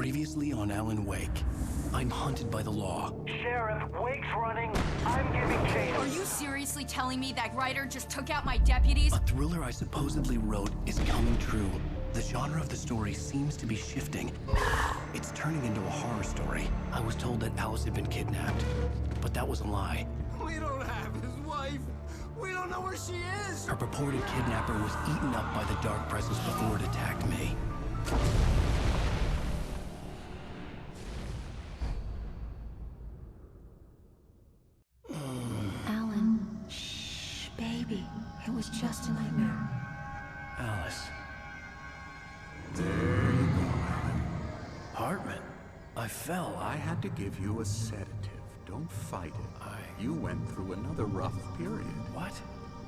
Previously on Alan Wake. I'm hunted by the law. Sheriff, Wake's running. I'm giving chase. Are you seriously telling me that Ryder just took out my deputies? A thriller I supposedly wrote is coming true. The genre of the story seems to be shifting. It's turning into a horror story. I was told that Alice had been kidnapped, but that was a lie. We don't have his wife. We don't know where she is. Her purported kidnapper was eaten up by the dark presence before it attacked me. Alan, shh, baby. It was just a nightmare. Alice. There you go, Alan. Hartman. I fell. I had to give you a sedative. Don't fight it. You went through another rough period. What?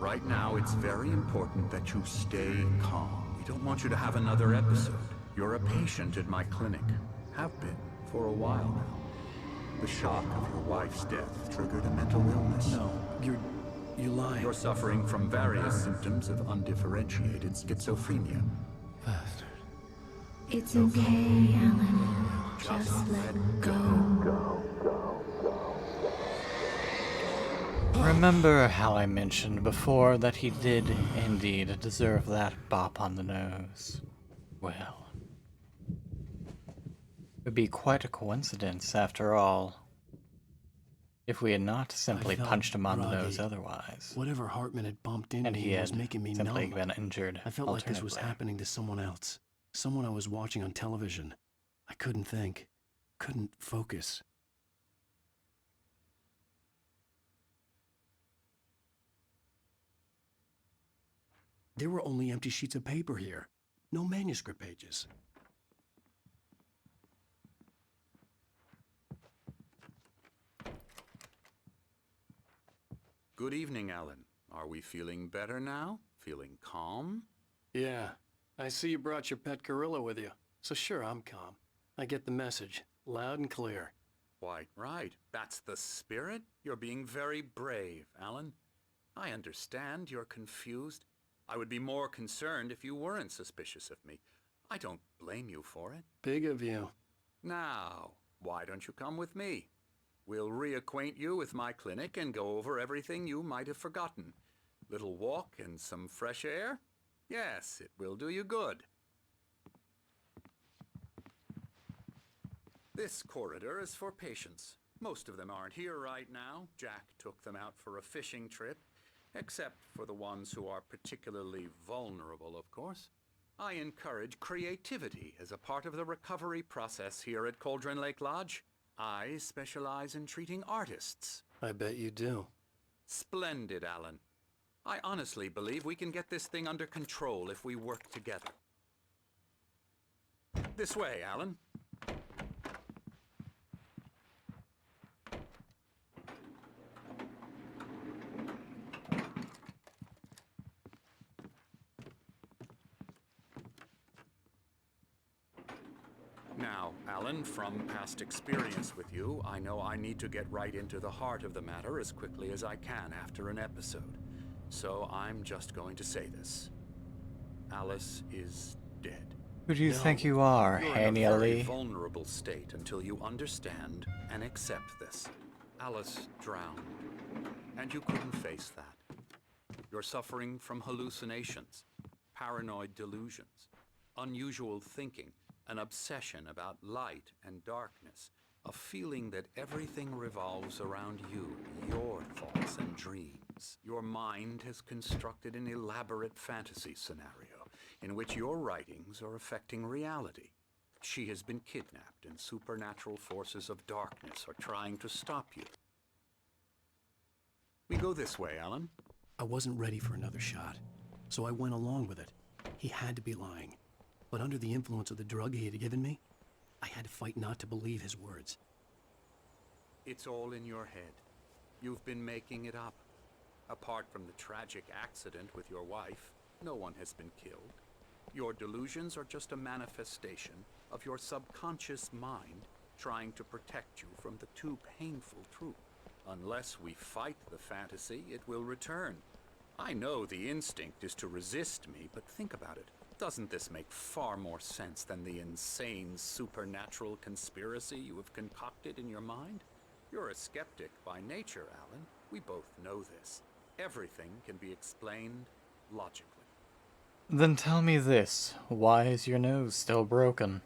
Right now, it's very important that you stay calm. We don't want you to have another episode. You're a patient at my clinic. Have been for a while now. The shock of your wife's death triggered a mental illness. No, you lie. You're suffering from various symptoms of undifferentiated schizophrenia. Bastard. It's okay, Alan. Just let go. Remember how I mentioned before that he did indeed deserve that bop on the nose? Well, it would be quite a coincidence, after all, if we had not simply I felt punched him on the groggy. nose otherwise, Whatever Hartman had bumped into and he was had making me simply numb. been injured. I felt like this was alternately. happening to someone else. Someone I was watching on television. I couldn't think. Couldn't focus. There were only empty sheets of paper here. No manuscript pages. Good evening, Alan. Are we feeling better now? Feeling calm? Yeah. I see you brought your pet gorilla with you. So sure, I'm calm. I get the message. Loud and clear. Quite right. That's the spirit. You're being very brave, Alan. I understand you're confused. I would be more concerned if you weren't suspicious of me. I don't blame you for it. Big of you. Now, why don't you come with me? We'll reacquaint you with my clinic and go over everything you might have forgotten. Little walk and some fresh air? Yes, it will do you good. This corridor is for patients. Most of them aren't here right now. Jack took them out for a fishing trip, except for the ones who are particularly vulnerable, of course. I encourage creativity as a part of the recovery process here at Cauldron Lake Lodge. I specialize in treating artists. I bet you do. Splendid, Alan. I honestly believe we can get this thing under control if we work together. This way, Alan. Now, Alan, from past experience with you, I know I need to get right into the heart of the matter as quickly as I can after an episode. So I'm just going to say this. Alice is dead. Who do you No. think you are, You're in a Haney very Ali? vulnerable state until you understand and accept this. Alice drowned, and you couldn't face that. You're suffering from hallucinations, paranoid delusions, unusual thinking, an obsession about light and darkness, a feeling that everything revolves around you, your thoughts and dreams. Your mind has constructed an elaborate fantasy scenario in which your writings are affecting reality. She has been kidnapped, and supernatural forces of darkness are trying to stop you. We go this way, Alan. I wasn't ready for another shot, so I went along with it. He had to be lying. But under the influence of the drug he had given me, I had to fight not to believe his words. It's all in your head. You've been making it up. Apart from the tragic accident with your wife, no one has been killed. Your delusions are just a manifestation of your subconscious mind trying to protect you from the too painful truth. Unless we fight the fantasy, it will return. I know the instinct is to resist me, but think about it. Doesn't this make far more sense than the insane supernatural conspiracy you have concocted in your mind? You're a skeptic by nature, Alan. We both know this. Everything can be explained logically. Then tell me this. Why is your nose still broken?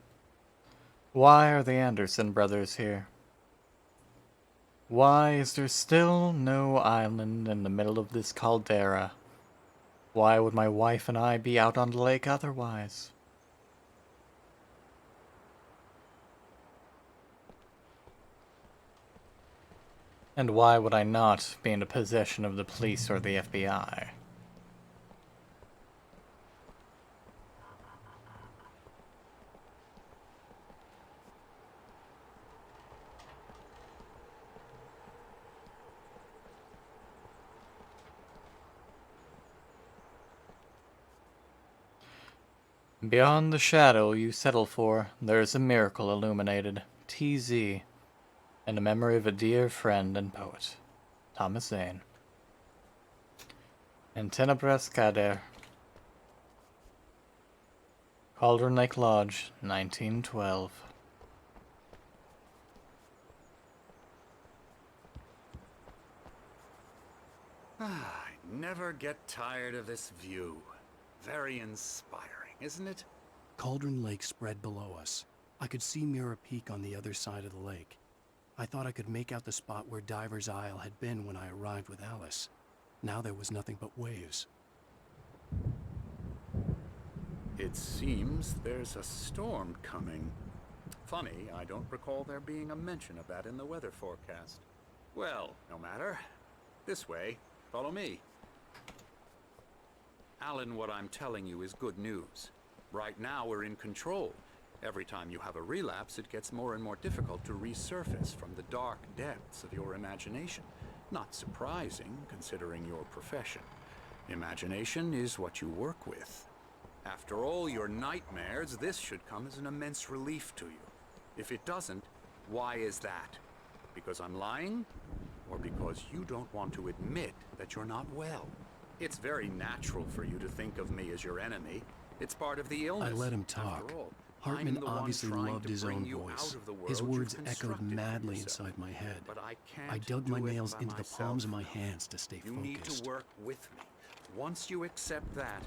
Why are the Anderson brothers here? Why is there still no island in the middle of this caldera? Why would my wife and I be out on the lake otherwise? And why would I not be in the possession of the police or the FBI? Beyond the shadow you settle for, there is a miracle illuminated. TZ. In the memory of a dear friend and poet, Thomas Zane. In Tenebras Cader. Cauldron Lake Lodge, 1912. I never get tired of this view. Very inspiring, isn't it? Cauldron Lake spread below us. I could see Mirror Peak on the other side of the lake. I thought I could make out the spot where Diver's Isle had been when I arrived with Alice. Now there was nothing but waves. It seems there's a storm coming. Funny, I don't recall there being a mention of that in the weather forecast. Well, no matter. This way. Follow me. Alan, what I'm telling you is good news. Right now we're in control. Every time you have a relapse, it gets more and more difficult to resurface from the dark depths of your imagination. Not surprising, considering your profession. Imagination is what you work with. After all your nightmares, this should come as an immense relief to you. If it doesn't, why is that? Because I'm lying? Or because you don't want to admit that you're not well? It's very natural for you to think of me as your enemy. It's part of the illness. I let him After talk. all, Hartman I'm the one obviously trying loved to his bring own you voice. out of the His world words you've echoed constructed for madly yourself. inside my head. But I can't I dug my do it nails by into the myself palms of my now. hands to stay You need focused. to work with me. Once you accept that,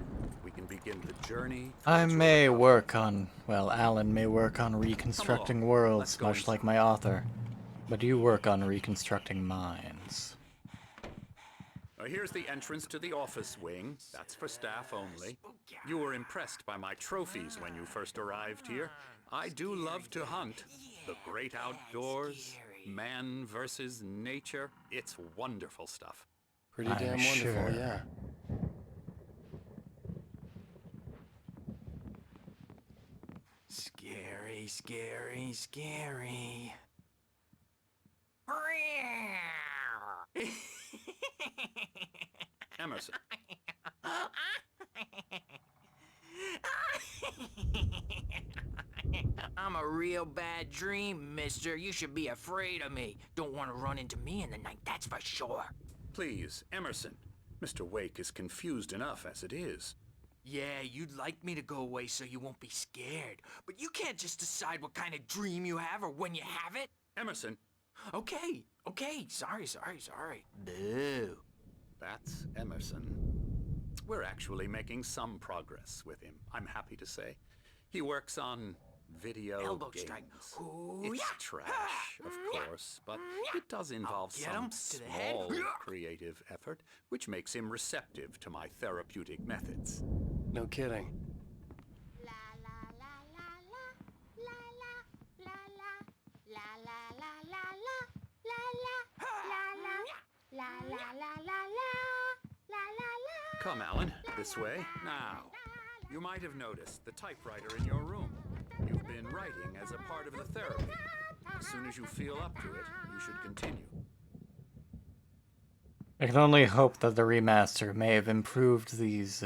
we can begin the journey. I towards your may recovery. work on, well, Alan may work on reconstructing Let's worlds, go much like inside. my author. But you work on reconstructing minds. Here's the entrance to the office wing. That's for staff only. You were impressed by my trophies when you first arrived here. I do love to hunt. The great outdoors, man versus nature. It's wonderful stuff. Pretty I'm damn wonderful, sure. yeah. Scary, scary, scary. Emerson, I'm a real bad dream, mister. You should be afraid of me. Don't want to run into me in the night, that's for sure. please, Emerson. Mr. Wake is confused enough as it is. Yeah, you'd like me to go away so you won't be scared. But you can't just decide what kind of dream you have or when you have it. Emerson, Okay, sorry. Boo. that's Emerson. We're actually making some progress with him, I'm happy to say. He works on video Elbow games. strike. It's trash, of course, but it does involve get him some to the head. small creative effort, which makes him receptive to my therapeutic methods. No kidding. Come, Alan, this way. Now, you might have noticed the typewriter in your room. You've been writing as a part of the therapy. As soon as you feel up to it, you should continue. I can only hope that the remaster may have improved these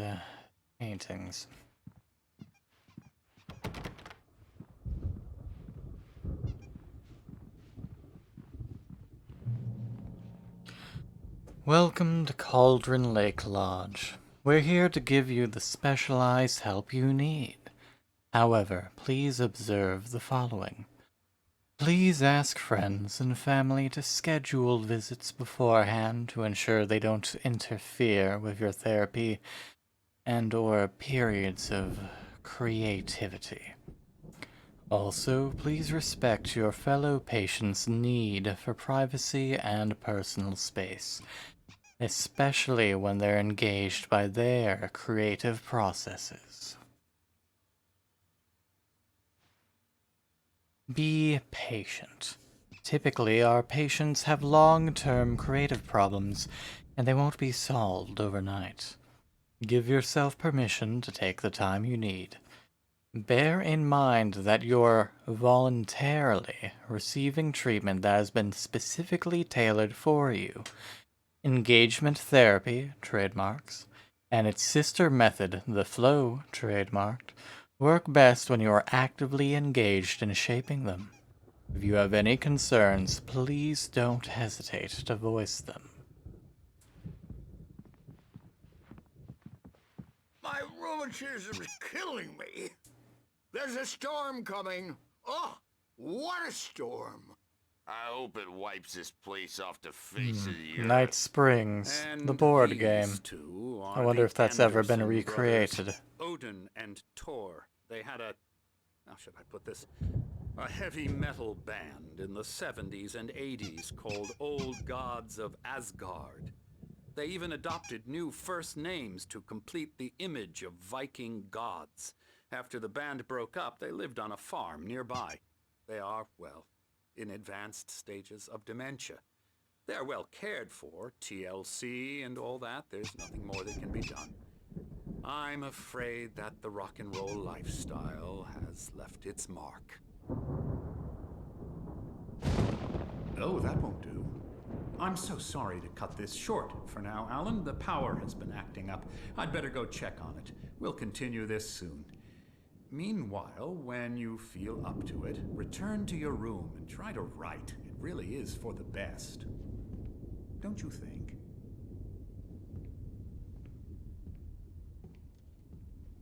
paintings. Welcome to Cauldron Lake Lodge. We're here to give you the specialized help you need. However, please observe the following. Please ask friends and family to schedule visits beforehand to ensure they don't interfere with your therapy and/or periods of creativity. Also, please respect your fellow patients' need for privacy and personal space, especially when they're engaged by their creative processes. Be patient. Typically, our patients have long-term creative problems, and they won't be solved overnight. Give yourself permission to take the time you need. Bear in mind that you're voluntarily receiving treatment that has been specifically tailored for you. Engagement therapy, trademarks, and its sister method, the flow, trademarked, work best when you are actively engaged in shaping them. If you have any concerns, please don't hesitate to voice them. My rheumatism's killing me. There's a storm coming. Oh, what a storm. I hope it wipes this place off the face of the earth. Night Springs, the board game. I wonder if that's ever been recreated. Brothers, Odin and Thor. They had a... How should I put this? A heavy metal band in the 70s and 80s called Old Gods of Asgard. They even adopted new first names to complete the image of Viking gods. After the band broke up, they lived on a farm nearby. They are, well, in advanced stages of dementia. They're well cared for, TLC and all that. There's nothing more that can be done. I'm afraid that the rock and roll lifestyle has left its mark. Oh, that won't do. I'm so sorry to cut this short for now, Alan. The power has been acting up. I'd better go check on it. We'll continue this soon. Meanwhile, when you feel up to it, return to your room and try to write. It really is for the best. Don't you think?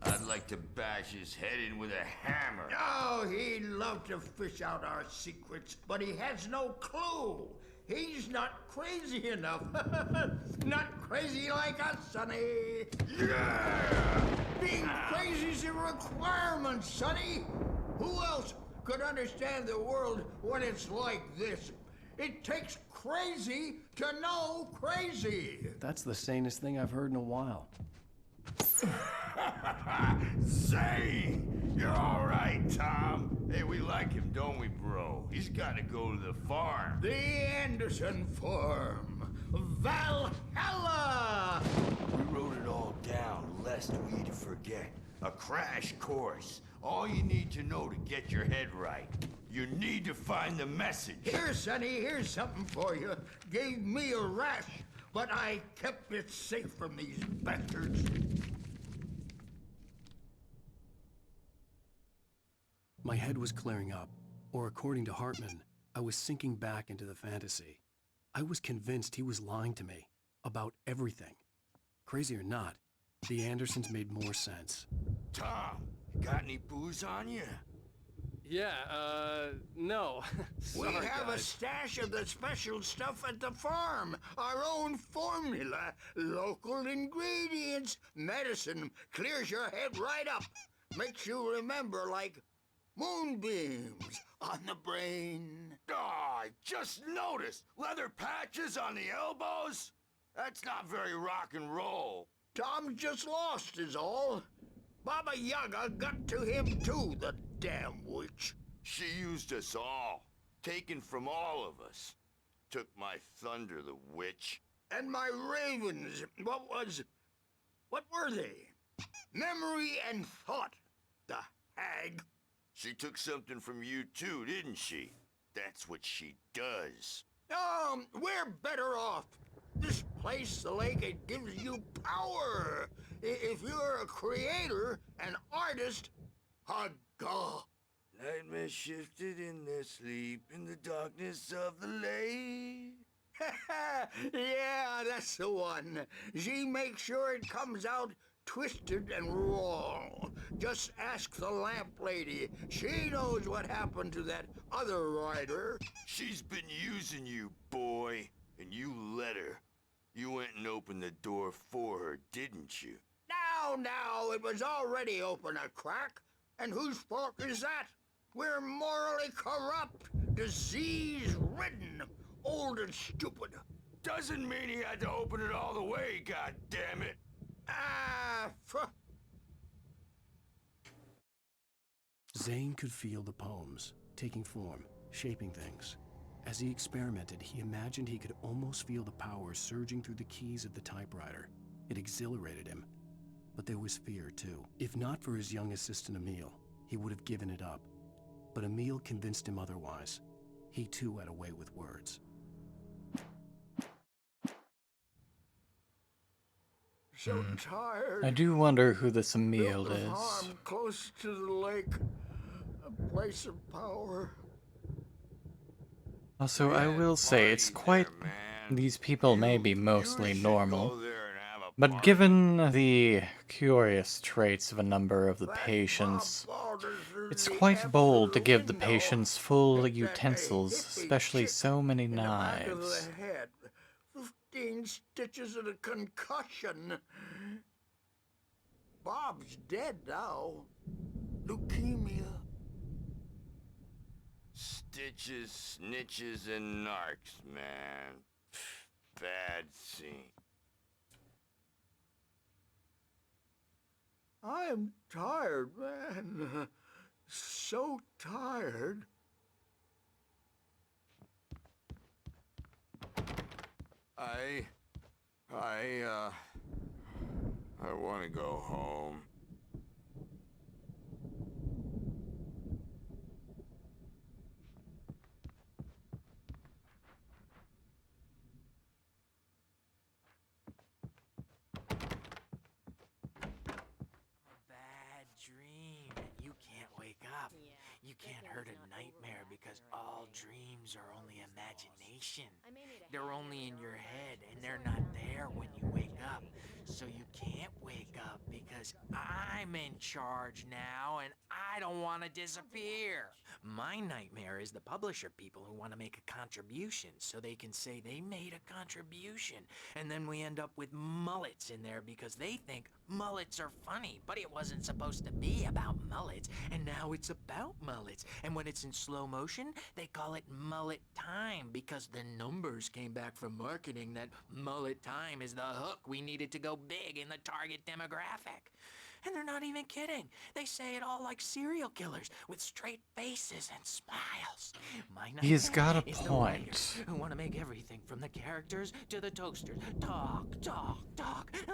I'd like to bash his head in with a hammer. Oh, he'd love to fish out our secrets, but he has no clue. He's not crazy enough. Not crazy like us, Sonny. Yeah! Being crazy's a requirement, Sonny. Who else could understand the world when it's like this? It takes crazy to know crazy. That's the sanest thing I've heard in a while. Zane! You're all right, Tom. Hey, we like him, don't we, bro? He's got to go to the farm. The Anderson Farm. Valhalla! We wrote it all down, lest we forget. A crash course. All you need to know to get your head right. You need to find the message. Here, Sonny, here's something for you. Gave me a rash, but I kept it safe from these bastards. My head was clearing up, or according to Hartman, I was sinking back into the fantasy. I was convinced he was lying to me about everything. Crazy or not, the Andersons made more sense. Tom, got any booze on you? Yeah, no. We Sorry, have a guys. stash of the special stuff at the farm. Our own formula, local ingredients, medicine, clears your head right up. Makes you remember like moonbeams on the brain. Oh, I just noticed. Leather patches on the elbows? That's not very rock and roll. Tom just lost is all. Baba Yaga got to him too, the damn witch. She used us all. Taken from all of us. Took my thunder, the witch. And my ravens, what were they? Memory and thought, the hag. She took something from you too, didn't she? That's what she does. We're better off. This place, the lake, it gives you power. If you're a creator, an artist, a god. Nightmare shifted in their sleep in the darkness of the lake. Yeah, that's the one. She makes sure it comes out twisted and wrong. Just ask the lamp lady. She knows what happened to that other rider. She's been using you, boy, and you let her. You went and opened the door for her, didn't you? Now, it was already open a crack. And whose fault is that? We're morally corrupt, disease-ridden, old and stupid. Doesn't mean he had to open it all the way, goddammit. Zane could feel the poems, taking form, shaping things. As he experimented, he imagined he could almost feel the power surging through the keys of the typewriter. It exhilarated him. But there was fear, too. If not for his young assistant Emil, he would have given it up. But Emil convinced him otherwise. He too had a way with words. So tired. I do wonder who this Emil Built a is. farm close to the lake. A place of power. Also, I will say, it's quite... These people may be mostly normal, but given the curious traits of a number of the patients, it's quite bold to give the patients full utensils, especially so many Back of knives. the head. 15 stitches and a concussion. Bob's dead now. Leukemia. Stitches, snitches, and narcs, man. Bad scene. I am tired, man. So tired. I want to go home. Bad dream. You can't wake up. You can't hurt a nightmare because all dreams are only imagination. They're only in your head and they're not there when you wake up. So you can't wake up because I'm in charge now and I don't want to disappear. My nightmare is the publisher people who want to make a contribution so they can say they made a contribution. And then we end up with mullets in there because they think mullets are funny, but it wasn't supposed to be about mullets, and now it's about mullets. And when it's in slow motion, they call it mullet time because the numbers came back from marketing that mullet time is the hook we needed to go big in the target demographic. And they're not even kidding. They say it all like serial killers with straight faces and smiles. My He's got a is the point. writers who want to make everything from the characters to the toasters talk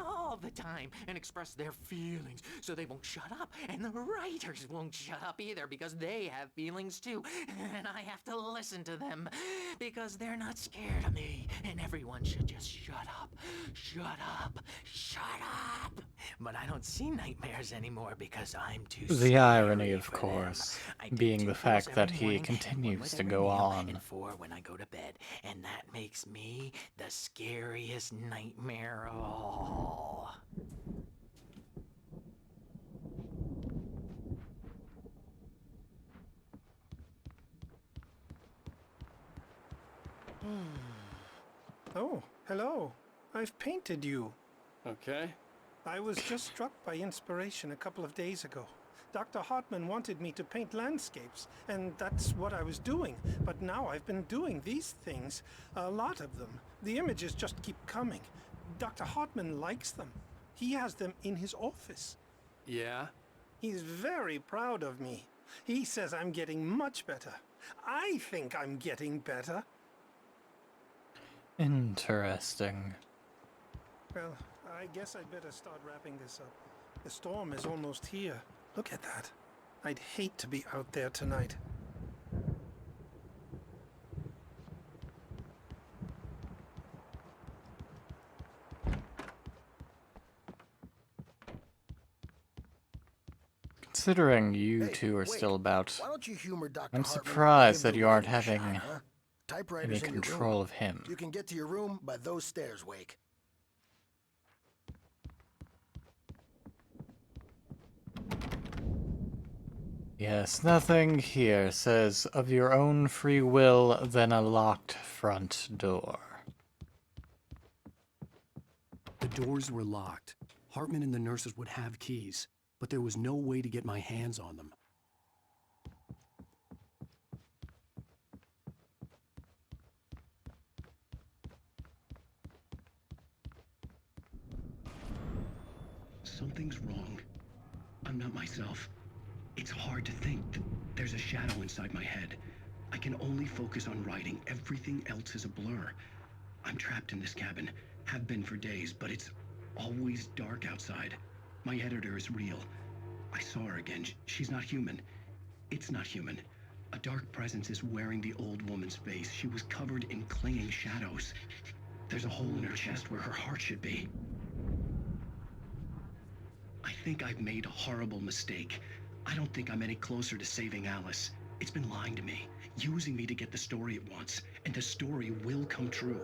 all the time and express their feelings so they won't shut up. And the writers won't shut up either because they have feelings too. And I have to listen to them because they're not scared of me. And everyone should just shut up. Shut up. Shut up. But I don't see nightmares anymore because I'm too The scary irony, of for them. course, I do being 2 the pills fact every that he morning, 1 continues with to every go meal, on. and 4 when I go to bed. And that makes me the scariest nightmare of all. Oh, hello. I've painted you. Okay. I was just struck by inspiration a couple of days ago. Dr. Hartman wanted me to paint landscapes, and that's what I was doing. But now I've been doing these things, a lot of them. The images just keep coming. Dr. Hartman likes them. He has them in his office. Yeah? He's very proud of me. He says I'm getting much better. I think I'm getting better. Interesting. Well, I guess I'd better start wrapping this up. The storm is almost here. Look at that. I'd hate to be out there tonight. Considering you Hey, two are wait. still about, Why don't you humor Dr. I'm Hartman and surprised give that the you aren't writing a having shot, huh? I'm Typewriter's in in your control room. of him. You can get to your room by those stairs, Wake. Yes, nothing here says of your own free will than a locked front door. The doors were locked. Hartman and the nurses would have keys, but there was no way to get my hands on them. Something's wrong. I'm not myself. It's hard to think. There's a shadow inside my head. I can only focus on writing. Everything else is a blur. I'm trapped in this cabin. Have been for days, but it's always dark outside. My editor is real. I saw her again. She's not human. It's not human. A dark presence is wearing the old woman's face. She was covered in clinging shadows. There's a hole in her chest where her heart should be. I think I've made a horrible mistake. I don't think I'm any closer to saving Alice. It's been lying to me, using me to get the story it wants, and the story will come true.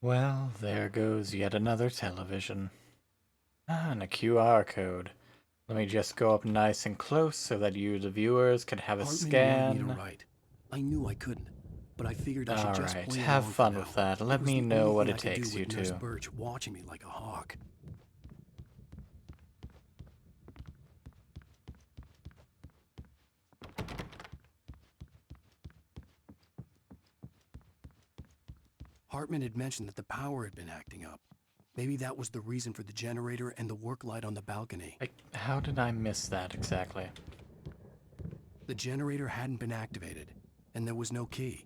Well, there goes yet another television. Ah, and a QR code. Let me just go up nice and close so that you, the viewers, can have a Hartman scan. wanted me to write. I knew I couldn't, but I figured I should just Alright, play have along fun for with now. that. Let It was me the know only what thing it I could takes do you with Nurse to. Birch watching me like a hawk. Hartman had mentioned that the power had been acting up. Maybe that was the reason for the generator and the work light on the balcony. How did I miss that exactly? The generator hadn't been activated, and there was no key.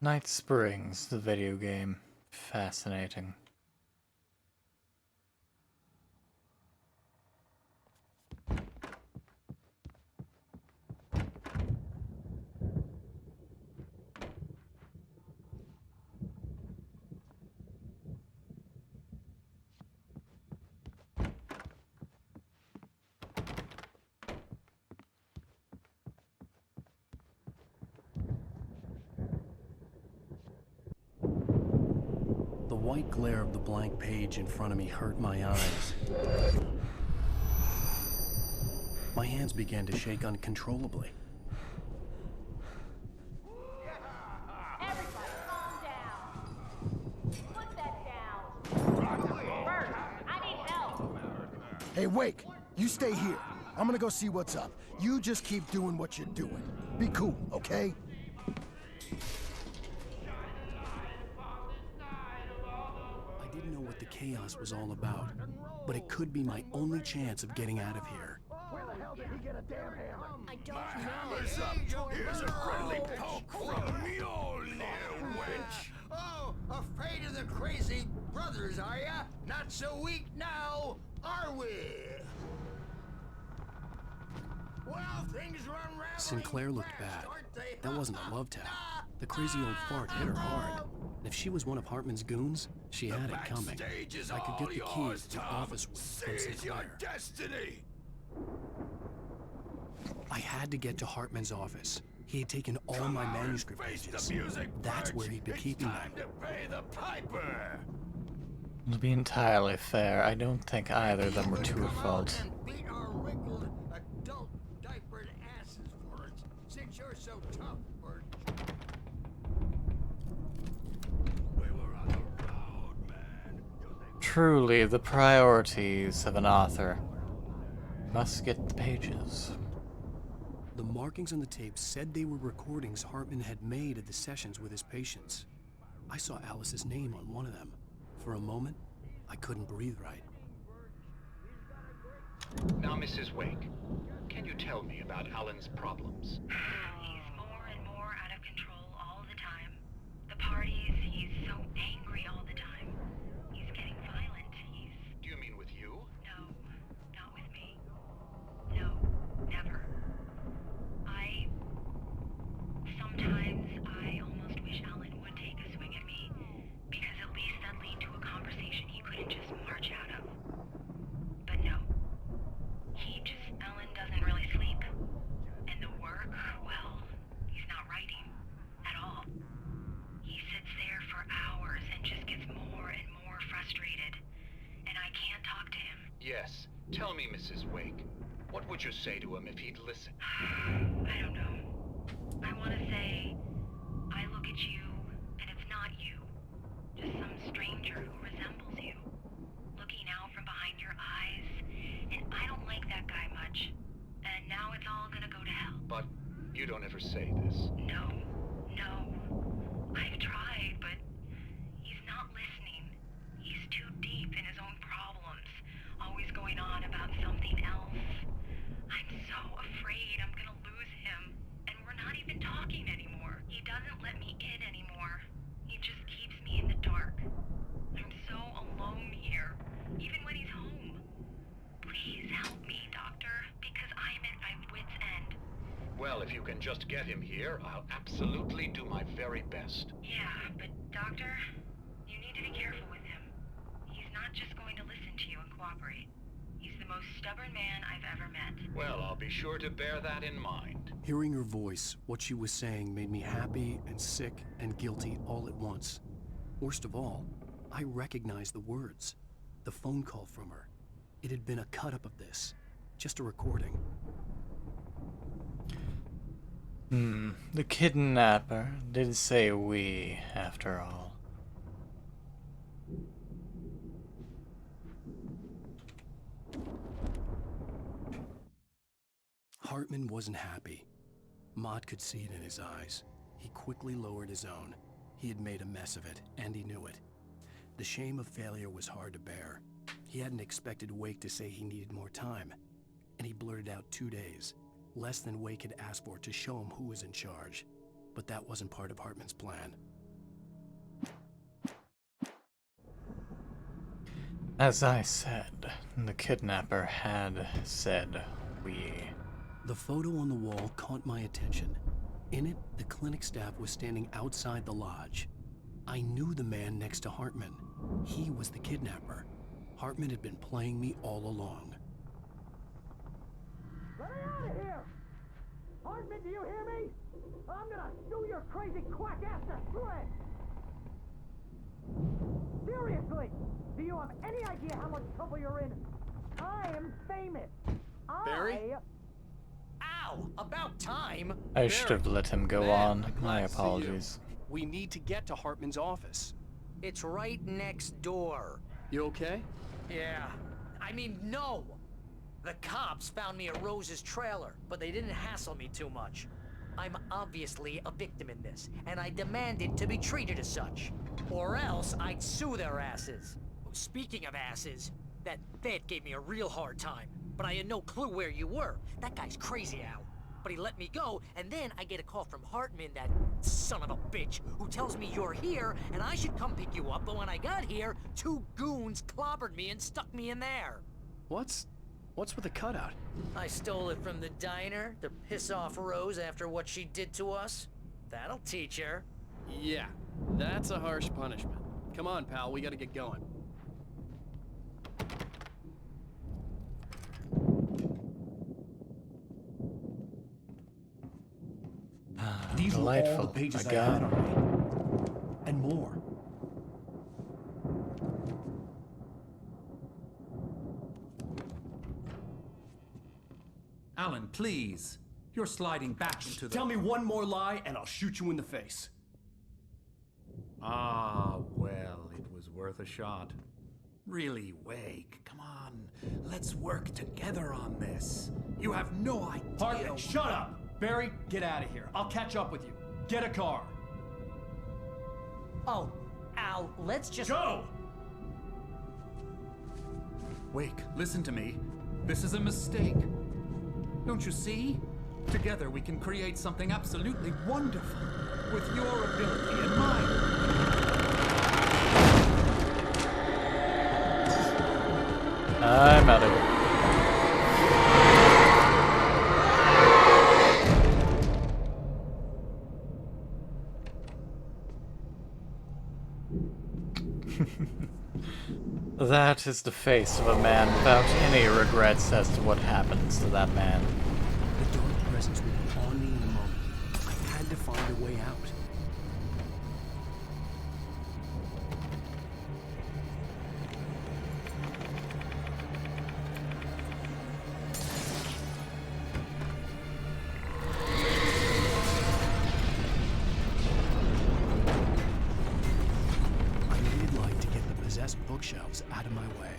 Night Springs, the video game. Fascinating. The white glare of the blank page in front of me hurt my eyes. My hands began to shake uncontrollably. Everybody, calm down. Put that down. Bert, I need help. Hey, Wake, you stay here. I'm gonna go see what's up. You just keep doing what you're doing. Be cool, okay? I didn't know what the chaos was all about, but it could be my only chance of getting out of here. Where the hell did he get a damn hammer? I don't know. Hammer's up. Here's a friendly poke from Mjolnir, wench. Oh, afraid of the crazy brothers, are ya? Not so weak now, are we? Well, things run rattling Sinclair looked fast, bad. aren't they? That wasn't a love tap. The crazy old fart hit her hard. And if she was one of Hartman's goons, she had it coming. Backstage is I could all get the key yours, to the Tom. office from Seize your Sinclair. destiny. I had to get to Hartman's office. He had taken all my manuscript Face pages. the music, That's where Birch. he'd been It's keeping time them. to pay the piper. To be entirely fair, I don't think either of them were too at fault. And beat our wrinkled adult diapered asses for us, since you're so tough, Bert. We were on the road, man. Truly, the priorities of an author must get the pages. The markings on the tape said they were recordings Hartman had made of the sessions with his patients. I saw Alice's name on one of them. For a moment, I couldn't breathe right. Now, Mrs. Wake, can you tell me about Alan's problems? He's more and more out of control all the time. The parties, he's so angry all the time. He's getting violent. Do you mean with you? No, not with me. No, never. Sometimes I almost wish Alan would take a swing at me, because at least that'd lead to a conversation he couldn't just march out of. But no. Alan doesn't really sleep. And the work, well, he's not writing at all. He sits there for hours and just gets more and more frustrated. And I can't talk to him. Yes. Tell me, Mrs. Wake. What would you say to him if he'd listen? I don't know. I want to say, I look at you, and it's not you. Just some stranger who resembles you. Looking out from behind your eyes, and I don't like that guy much. And now it's all gonna go to hell. But you don't ever say this. No. I've tried, but he's not listening. He's too deep in his own problems, always going on about something else. I'm so afraid I'm gonna lose him, and we're not even talking anymore. He doesn't let me in anymore. He just keeps me in the dark. I'm so alone here, even when he's home. Please help me, Doctor, because I'm at my wit's end. Well, if you can just get him here, I'll absolutely do my very best. Yeah, but Doctor, you need to be careful with him. He's not just going to listen to you and cooperate. He's the most stubborn man I've ever met. Well, I'll be sure to bear that in mind. Hearing her voice, what she was saying made me happy and sick and guilty all at once. Worst of all, I recognized the words. The phone call from her. It had been a cut-up of this. Just a recording. The kidnapper did say we, after all. Hartman wasn't happy. Mott could see it in his eyes. He quickly lowered his own. He had made a mess of it, and he knew it. The shame of failure was hard to bear. He hadn't expected Wake to say he needed more time, and he blurted out 2 days, less than Wake had asked for to show him who was in charge. But that wasn't part of Hartman's plan. As I said, the kidnapper had said we. The photo on the wall caught my attention. In it, the clinic staff was standing outside the lodge. I knew the man next to Hartman. He was the kidnapper. Hartman had been playing me all along. Let me out of here! Hartman, do you hear me? I'm gonna sue your crazy quack ass to shreds! Seriously! Do you have any idea how much trouble you're in? I am famous! Barry? Ow! About time! I should have let him go on. glad My to see you. apologies. We need to get to Hartman's office. It's right next door. You okay? Yeah. I mean, no! The cops found me at Rose's trailer, but they didn't hassle me too much. I'm obviously a victim in this, and I demanded to be treated as such. Or else I'd sue their asses. Speaking of asses, that Thed gave me a real hard time, but I had no clue where you were. That guy's crazy, Al. But he let me go, and then I get a call from Hartman, that son of a bitch, who tells me you're here, and I should come pick you up, but when I got here, 2 goons clobbered me and stuck me in there. What's with the cutout? I stole it from the diner to piss off Rose after what she did to us. That'll teach her. Yeah, that's a harsh punishment. Come on, pal, we gotta get going. These were all Delightful. the pages I I got had on me. And more. Alan, please. You're sliding back into the... Tell me one more lie and I'll shoot you in the face. Ah, well, it was worth a shot. Really, Wake, come on. Let's work together on this. You have no idea... Hartman, shut up! Barry, get out of here. I'll catch up with you. Get a car. Oh, Al, let's just... Go! Wake, listen to me. This is a mistake. Don't you see? Together we can create something absolutely wonderful. With your ability and mine. I'm out of here. That is the face of a man without any regrets as to what happens to that man. The dark presence would be on me in a moment. I had to find a way out. Bookshelves out of my way.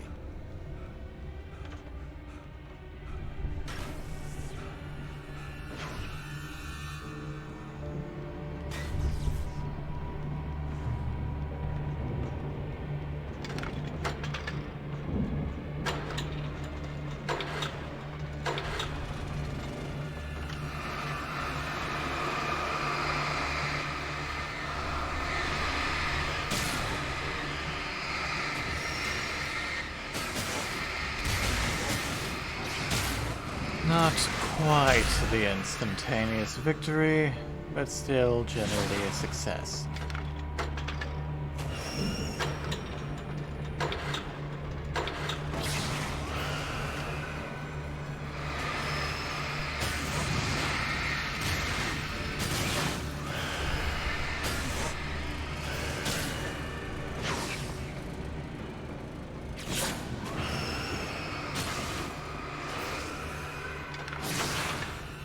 Not quite the instantaneous victory, but still generally a success.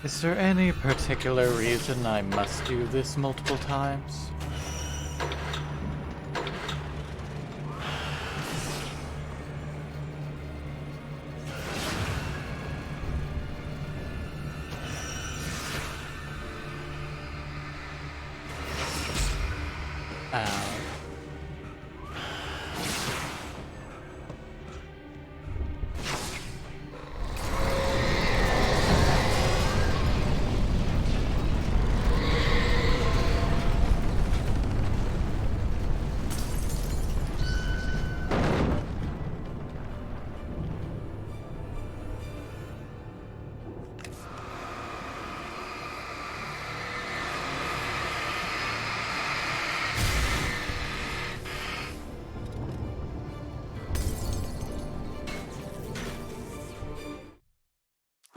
Is there any particular reason I must do this multiple times? Ow.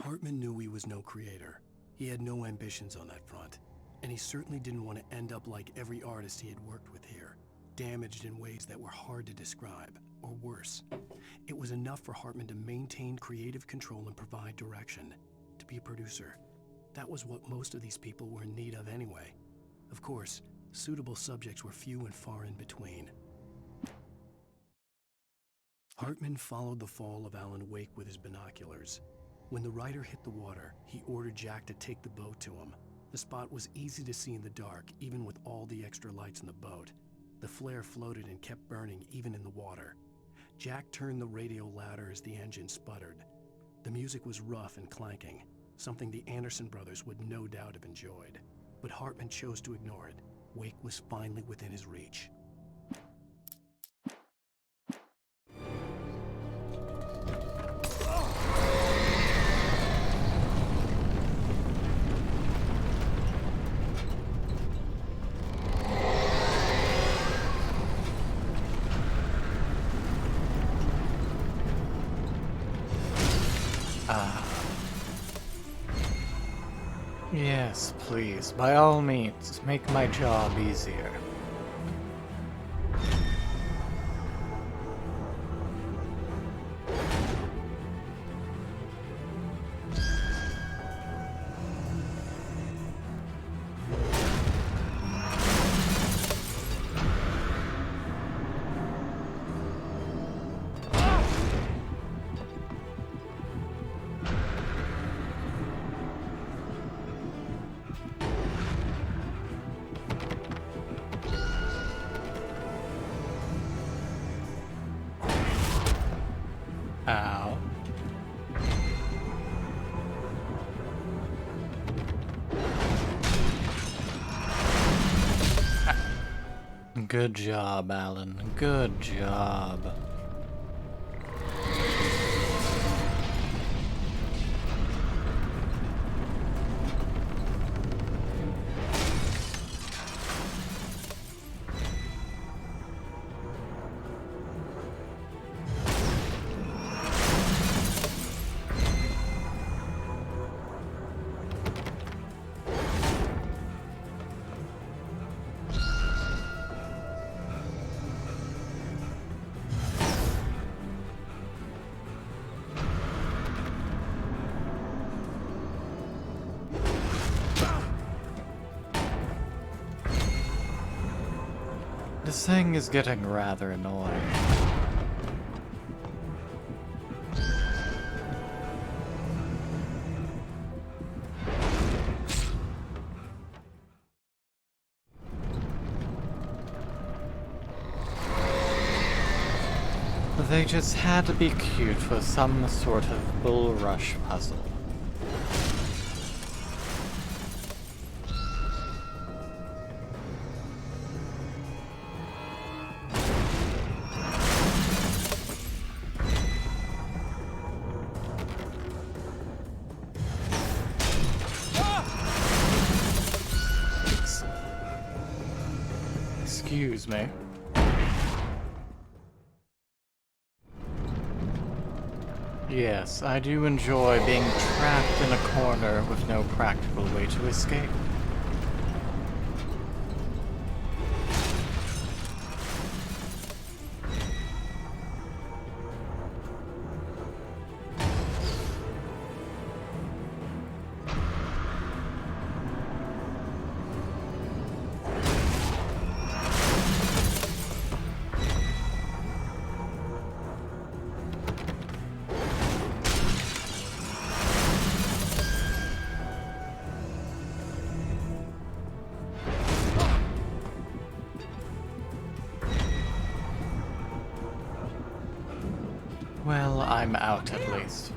Hartman knew he was no creator. He had no ambitions on that front, and he certainly didn't want to end up like every artist he had worked with here, damaged in ways that were hard to describe, or worse. It was enough for Hartman to maintain creative control and provide direction, to be a producer. That was what most of these people were in need of anyway. Of course, suitable subjects were few and far in between. Hartman followed the fall of Alan Wake with his binoculars. When the rider hit the water, he ordered Jack to take the boat to him. The spot was easy to see in the dark, even with all the extra lights in the boat. The flare floated and kept burning even in the water. Jack turned the radio louder as the engine sputtered. The music was rough and clanking, something the Anderson brothers would no doubt have enjoyed. But Hartman chose to ignore it. Wake was finally within his reach. Yes, please, by all means, make my job easier. Good job, Alan. Good job. This thing is getting rather annoying. They just had to be cute for some sort of bull rush puzzle. Excuse me. Yes, I do enjoy being trapped in a corner with no practical way to escape. Well, I'm out at least.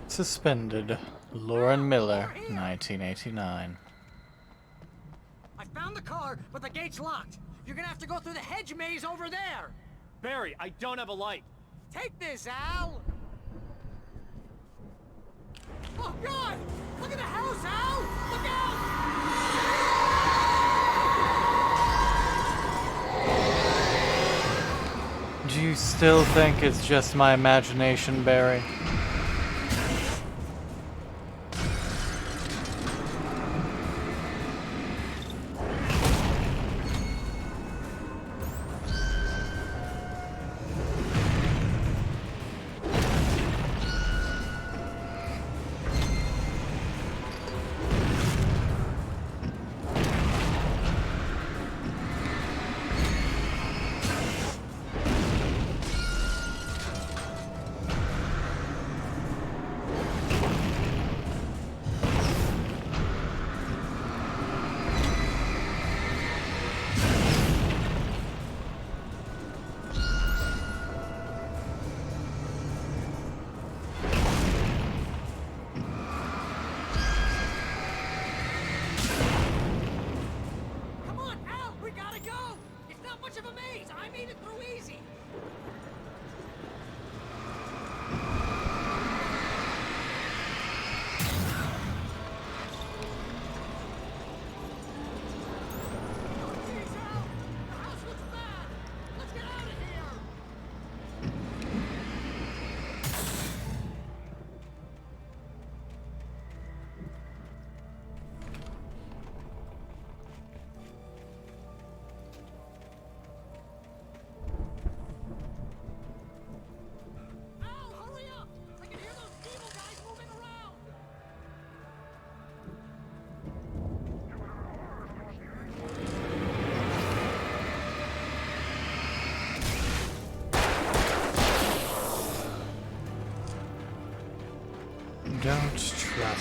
Suspended. Lauren Miller, 1989. I found the car, but the gate's locked. You're gonna have to go through the hedge maze over there. Barry, I don't have a light. Take this, Al. Oh, God! Look at the house, Al! Look out! Do you still think it's just my imagination, Barry?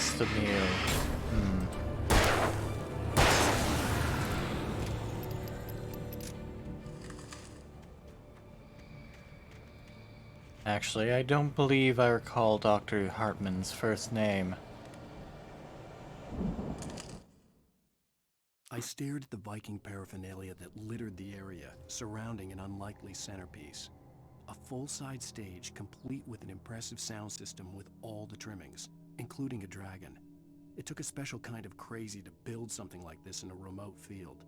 What's the meal? Actually, I don't believe I recall Dr. Hartman's first name. I stared at the Viking paraphernalia that littered the area, surrounding an unlikely centerpiece. A full-size stage complete with an impressive sound system with all the trimmings, including a dragon. It took a special kind of crazy to build something like this in a remote field.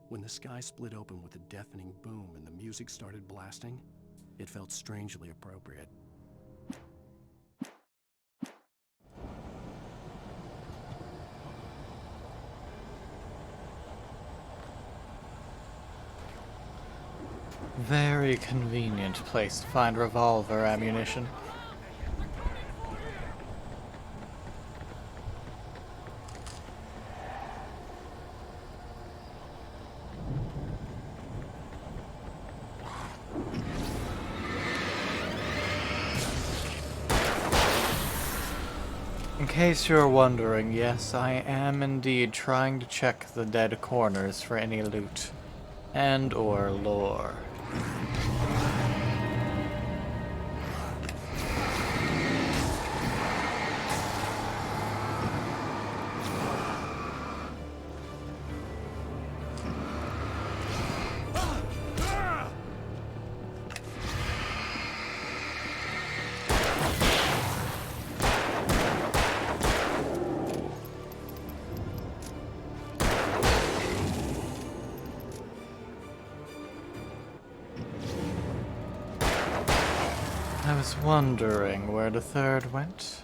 When the sky split open with a deafening boom and the music started blasting, it felt strangely appropriate. Very convenient place to find revolver ammunition. In case you're wondering, yes, I am indeed trying to check the dead corners for any loot and or lore. I was wondering where the third went.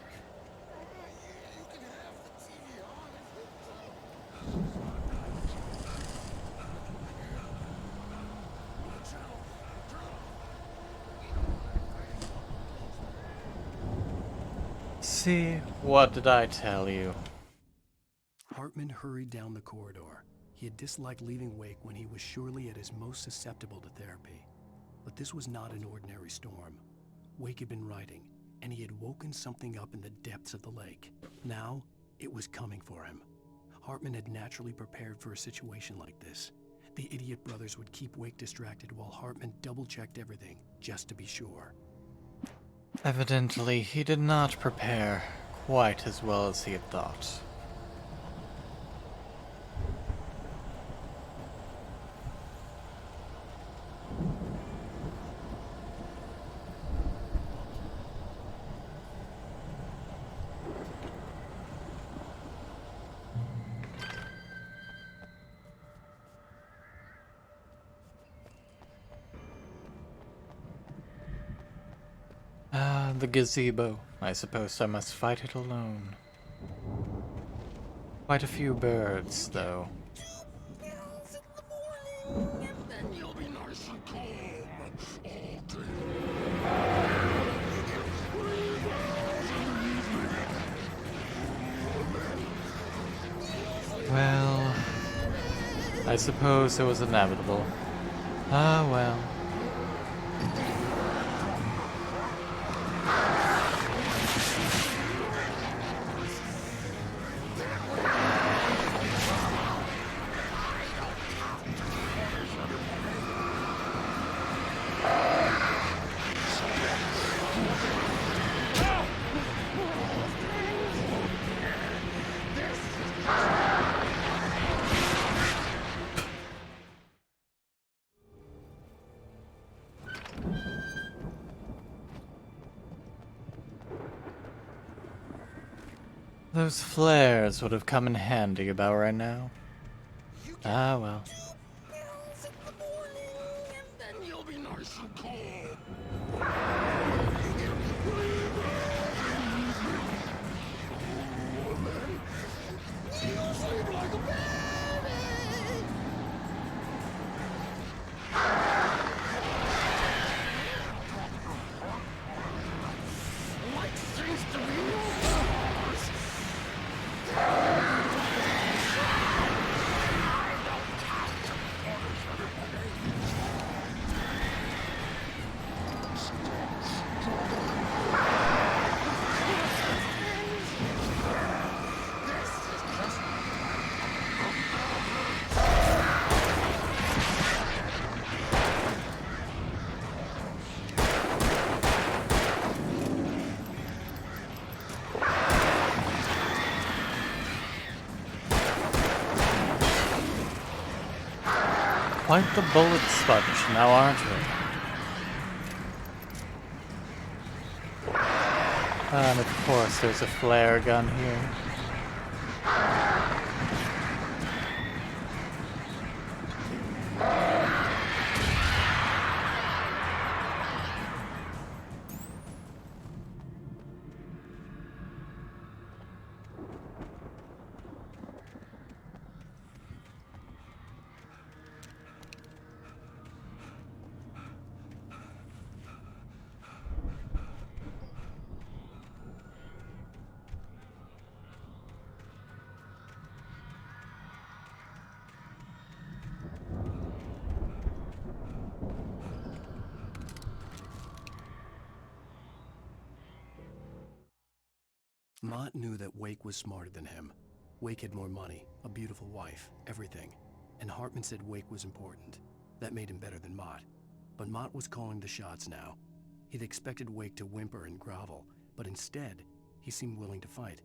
See, what did I tell you? Hartman hurried down the corridor. He had disliked leaving Wake when he was surely at his most susceptible to therapy. But this was not an ordinary storm. Wake had been writing, and he had woken something up in the depths of the lake. Now, it was coming for him. Hartman had naturally prepared for a situation like this. The idiot brothers would keep Wake distracted while Hartman double-checked everything, just to be sure. Evidently, he did not prepare quite as well as he had thought. The gazebo. I suppose I must fight it alone. Quite a few birds, though. Well, I suppose it was inevitable. Ah, well. Those flares would have come in handy about right now. Ah, well. Quite the bullet sponge now, aren't we? And of course there's a flare gun here. Mott knew that Wake was smarter than him. Wake had more money, a beautiful wife, everything. And Hartman said Wake was important. That made him better than Mott. But Mott was calling the shots now. He'd expected Wake to whimper and grovel, but instead, he seemed willing to fight.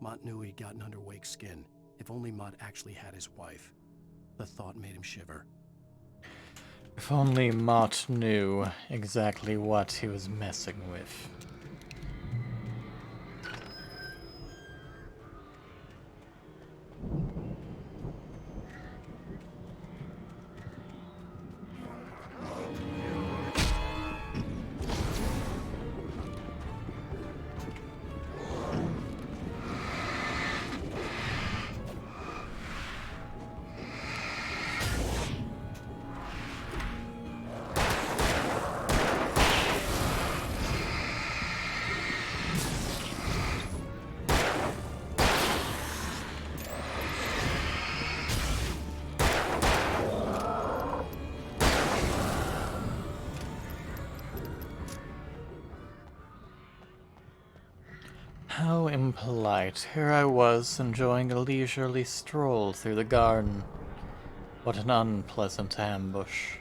Mott knew he'd gotten under Wake's skin. If only Mott actually had his wife. The thought made him shiver. If only Mott knew exactly what he was messing with. How impolite. Here I was, enjoying a leisurely stroll through the garden. What an unpleasant ambush.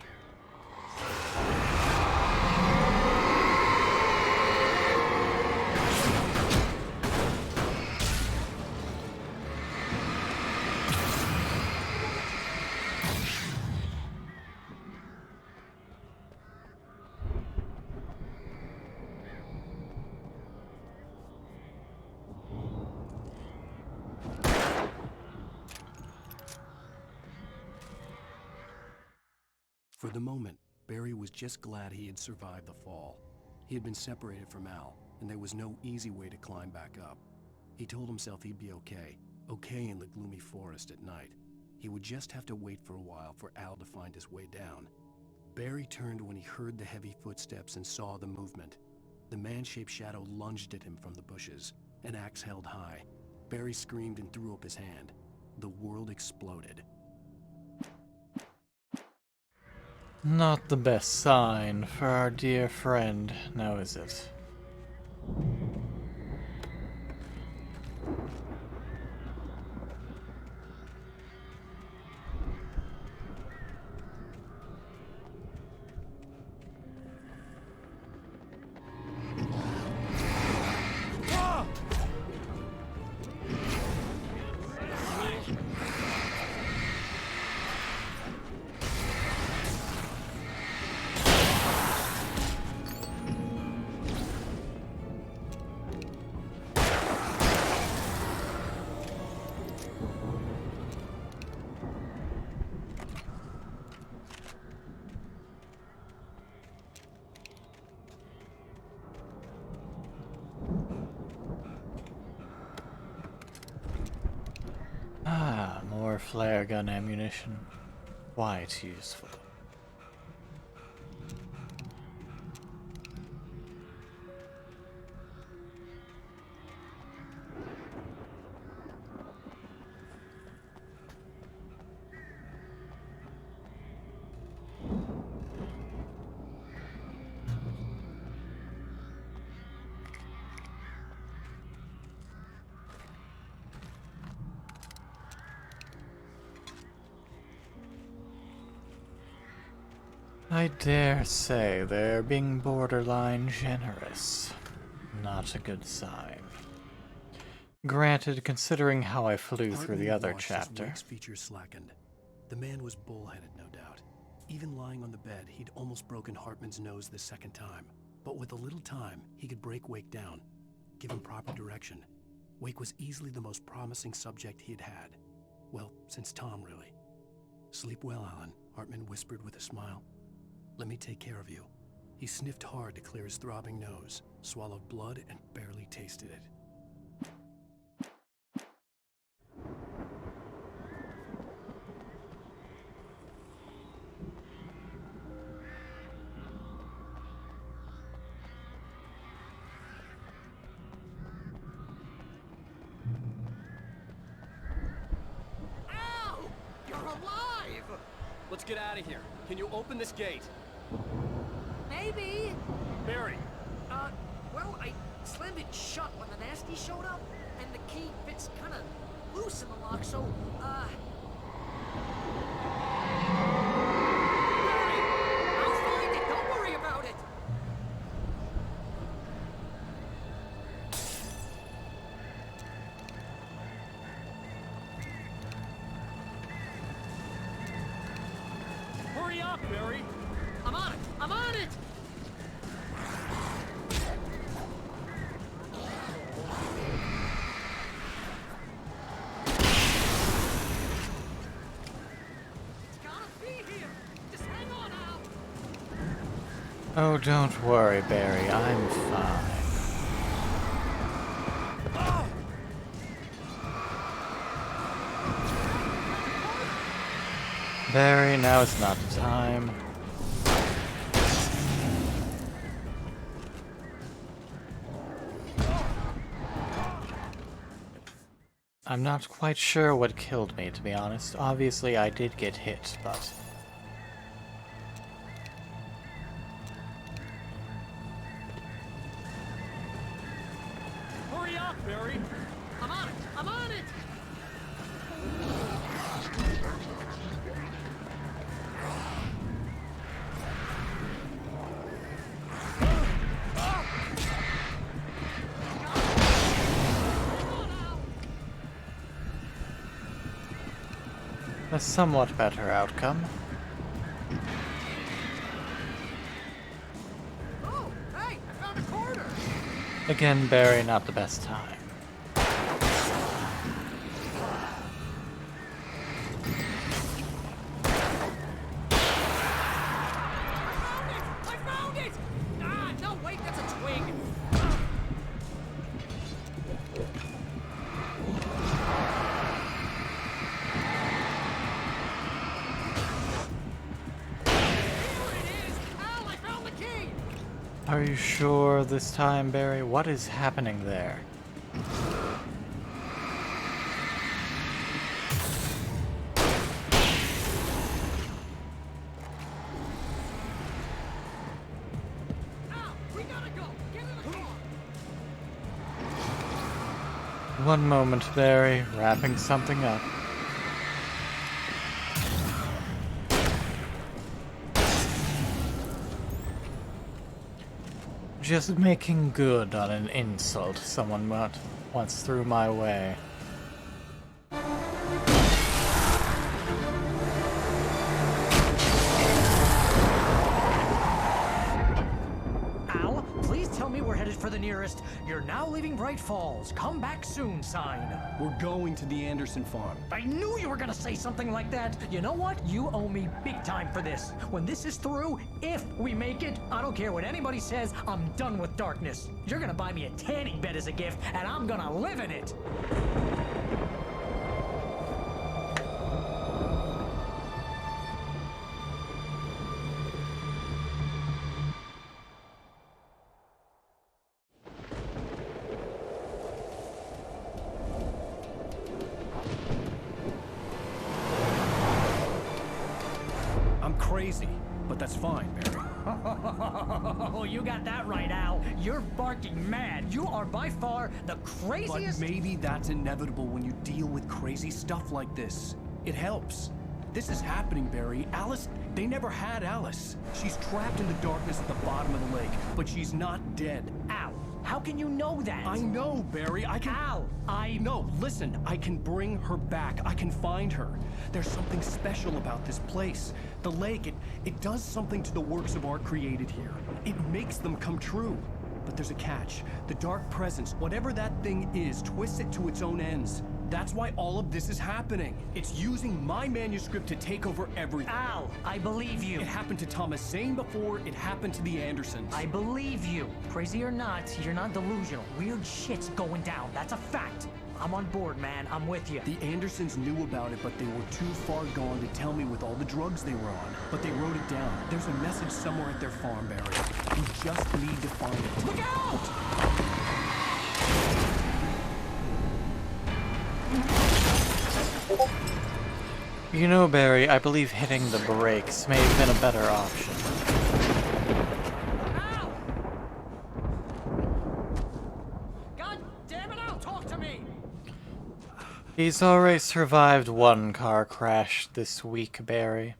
For the moment, Barry was just glad he had survived the fall. He had been separated from Al, and there was no easy way to climb back up. He told himself he'd be okay in the gloomy forest at night. He would just have to wait for a while for Al to find his way down. Barry turned when he heard the heavy footsteps and saw the movement. The man-shaped shadow lunged at him from the bushes, an axe held high. Barry screamed and threw up his hand. The world exploded. Not the best sign for our dear friend, now is it? More flare gun ammunition. Quite useful. I dare say they're being borderline generous. Not a good sign. Granted, considering how I flew through the other chapter. Wake's features slackened. The man was bullheaded, no doubt. Even lying on the bed, he'd almost broken Hartman's nose the second time. But with a little time, he could break Wake down, give him proper direction. Wake was easily the most promising subject he had had. Well, since Tom, really. Sleep well, Alan, Hartman whispered with a smile. Let me take care of you. He sniffed hard to clear his throbbing nose, swallowed blood, and barely tasted it. Al! You're alive! Let's get out of here. Can you open this gate? Maybe. Barry! Well, I slammed it shut when the nasty showed up, and the key fits kind of loose in the lock, so, Barry! I'll find it! Don't worry about it! Hurry up, Barry! I'm on it! I'm on it! It's gotta be here! Just hang on, Al! Oh, don't worry, Barry. I'm fine. Barry, now is not the time. I'm not quite sure what killed me, to be honest. Obviously, I did get hit, but... Hurry up, Barry! I'm on it! I'm on it! A somewhat better outcome. Oh, hey! I found a quarter! Again, Barry, not the best time. I found it! Ah, no, wait, that's a twig! Are you sure this time, Barry? What is happening there? One moment, Barry. Wrapping something up. Just making good on an insult someone once threw my way. Al, please tell me we're headed for the nearest "You're now leaving Bright Falls. Come back soon" sign. We're going to the Anderson farm. I knew you were gonna say something like that. You know what? You owe me big time for this. When this is through, if we make it, I don't care what anybody says, I'm done with darkness. You're gonna buy me a tanning bed as a gift, and I'm gonna live in it. Crazy, but that's fine, Barry. Oh, you got that right, Al. You're barking mad. You are by far the craziest. But maybe that's inevitable when you deal with crazy stuff like this. It helps. This is happening, Barry. Alice, they never had Alice. She's trapped in the darkness at the bottom of the lake, but she's not dead. Al, How can you know that? I know, Barry. I can... Al, No, listen. I can bring her back. I can find her. There's something special about this place. The lake, it does something to the works of art created here. It makes them come true. But there's a catch. The dark presence, whatever that thing is, twists it to its own ends. That's why all of this is happening. It's using my manuscript to take over everything. Al, I believe you. It happened to Thomas Zane before, it happened to the Andersons. I believe you. Crazy or not, you're not delusional. Weird shit's going down. That's a fact. I'm on board, man. I'm with you. The Andersons knew about it, but they were too far gone to tell me with all the drugs they were on. But they wrote it down. There's a message somewhere at their farm, Barry. You just need to find it. Look out! You know, Barry, I believe hitting the brakes may have been a better option. Al! God damn it, Al, talk to me! He's already survived one car crash this week, Barry.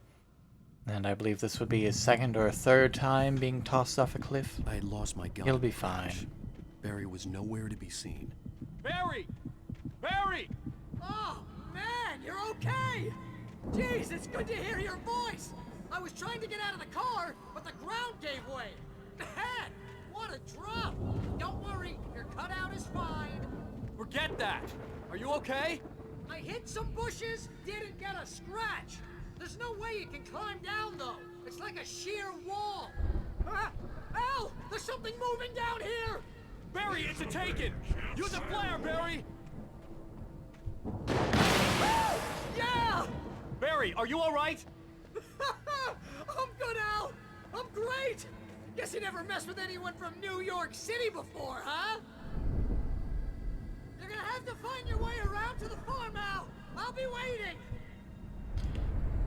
And I believe this would be his second or third time being tossed off a cliff. I had lost my gun. He'll be fine. Barry was nowhere to be seen. Barry! Barry! Oh, man, you're okay! Jeez, it's good to hear your voice! I was trying to get out of the car, but the ground gave way! Man, what a drop! Don't worry, your cutout is fine. Forget that! Are you okay? I hit some bushes, didn't get a scratch. There's no way you can climb down, though. It's like a sheer wall. Ah, Al, there's something moving down here! Barry, it's a taken! Use a flare, Barry! Yeah! Barry, are you alright? I'm good, Al! I'm great! Guess you never messed with anyone from New York City before, huh? You're gonna have to find your way around to the farm, Al! I'll be waiting!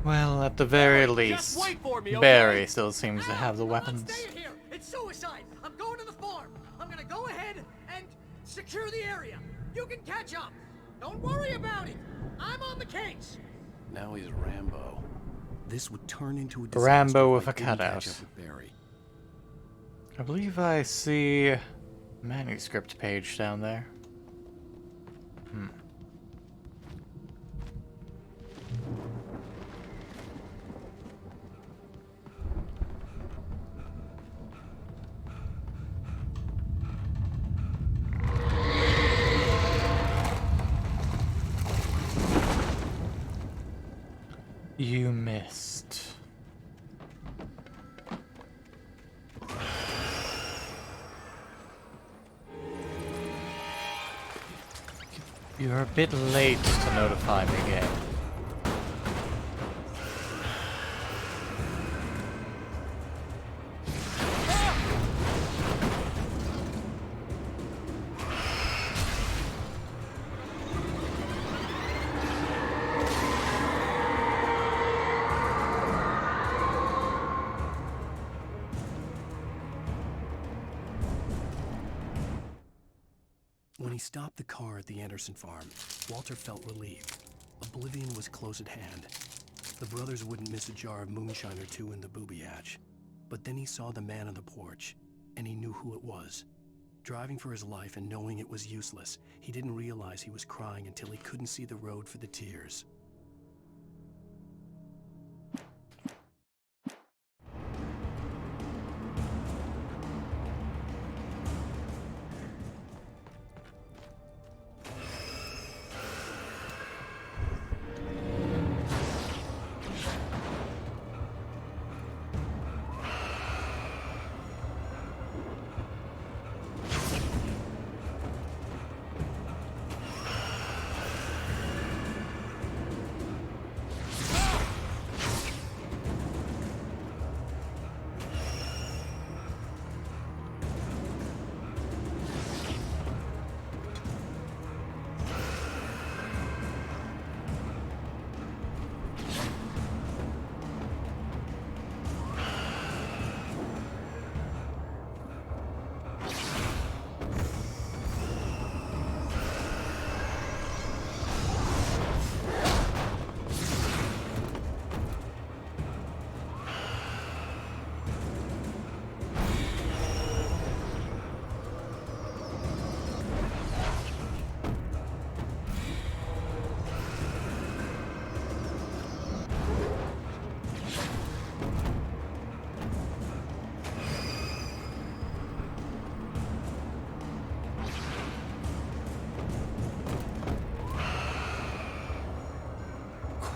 Well, at the very least, Barry still seems to have the weapons. Stay in here! It's suicide! I'm going to the farm! I'm gonna go ahead and secure the area! You can catch up! Don't worry about it! I'm on the case! Now he's Rambo. This would turn into a disaster. Rambo with a if I didn't cutout. catch up with Barry. I believe I see a manuscript page down there. You missed. You're a bit late to notify me, game. When he stopped the car at the Anderson farm, Walter felt relieved. Oblivion was close at hand. The brothers wouldn't miss a jar of moonshine or two in the booby hatch. But then he saw the man on the porch, and he knew who it was. Driving for his life and knowing it was useless, he didn't realize he was crying until he couldn't see the road for the tears.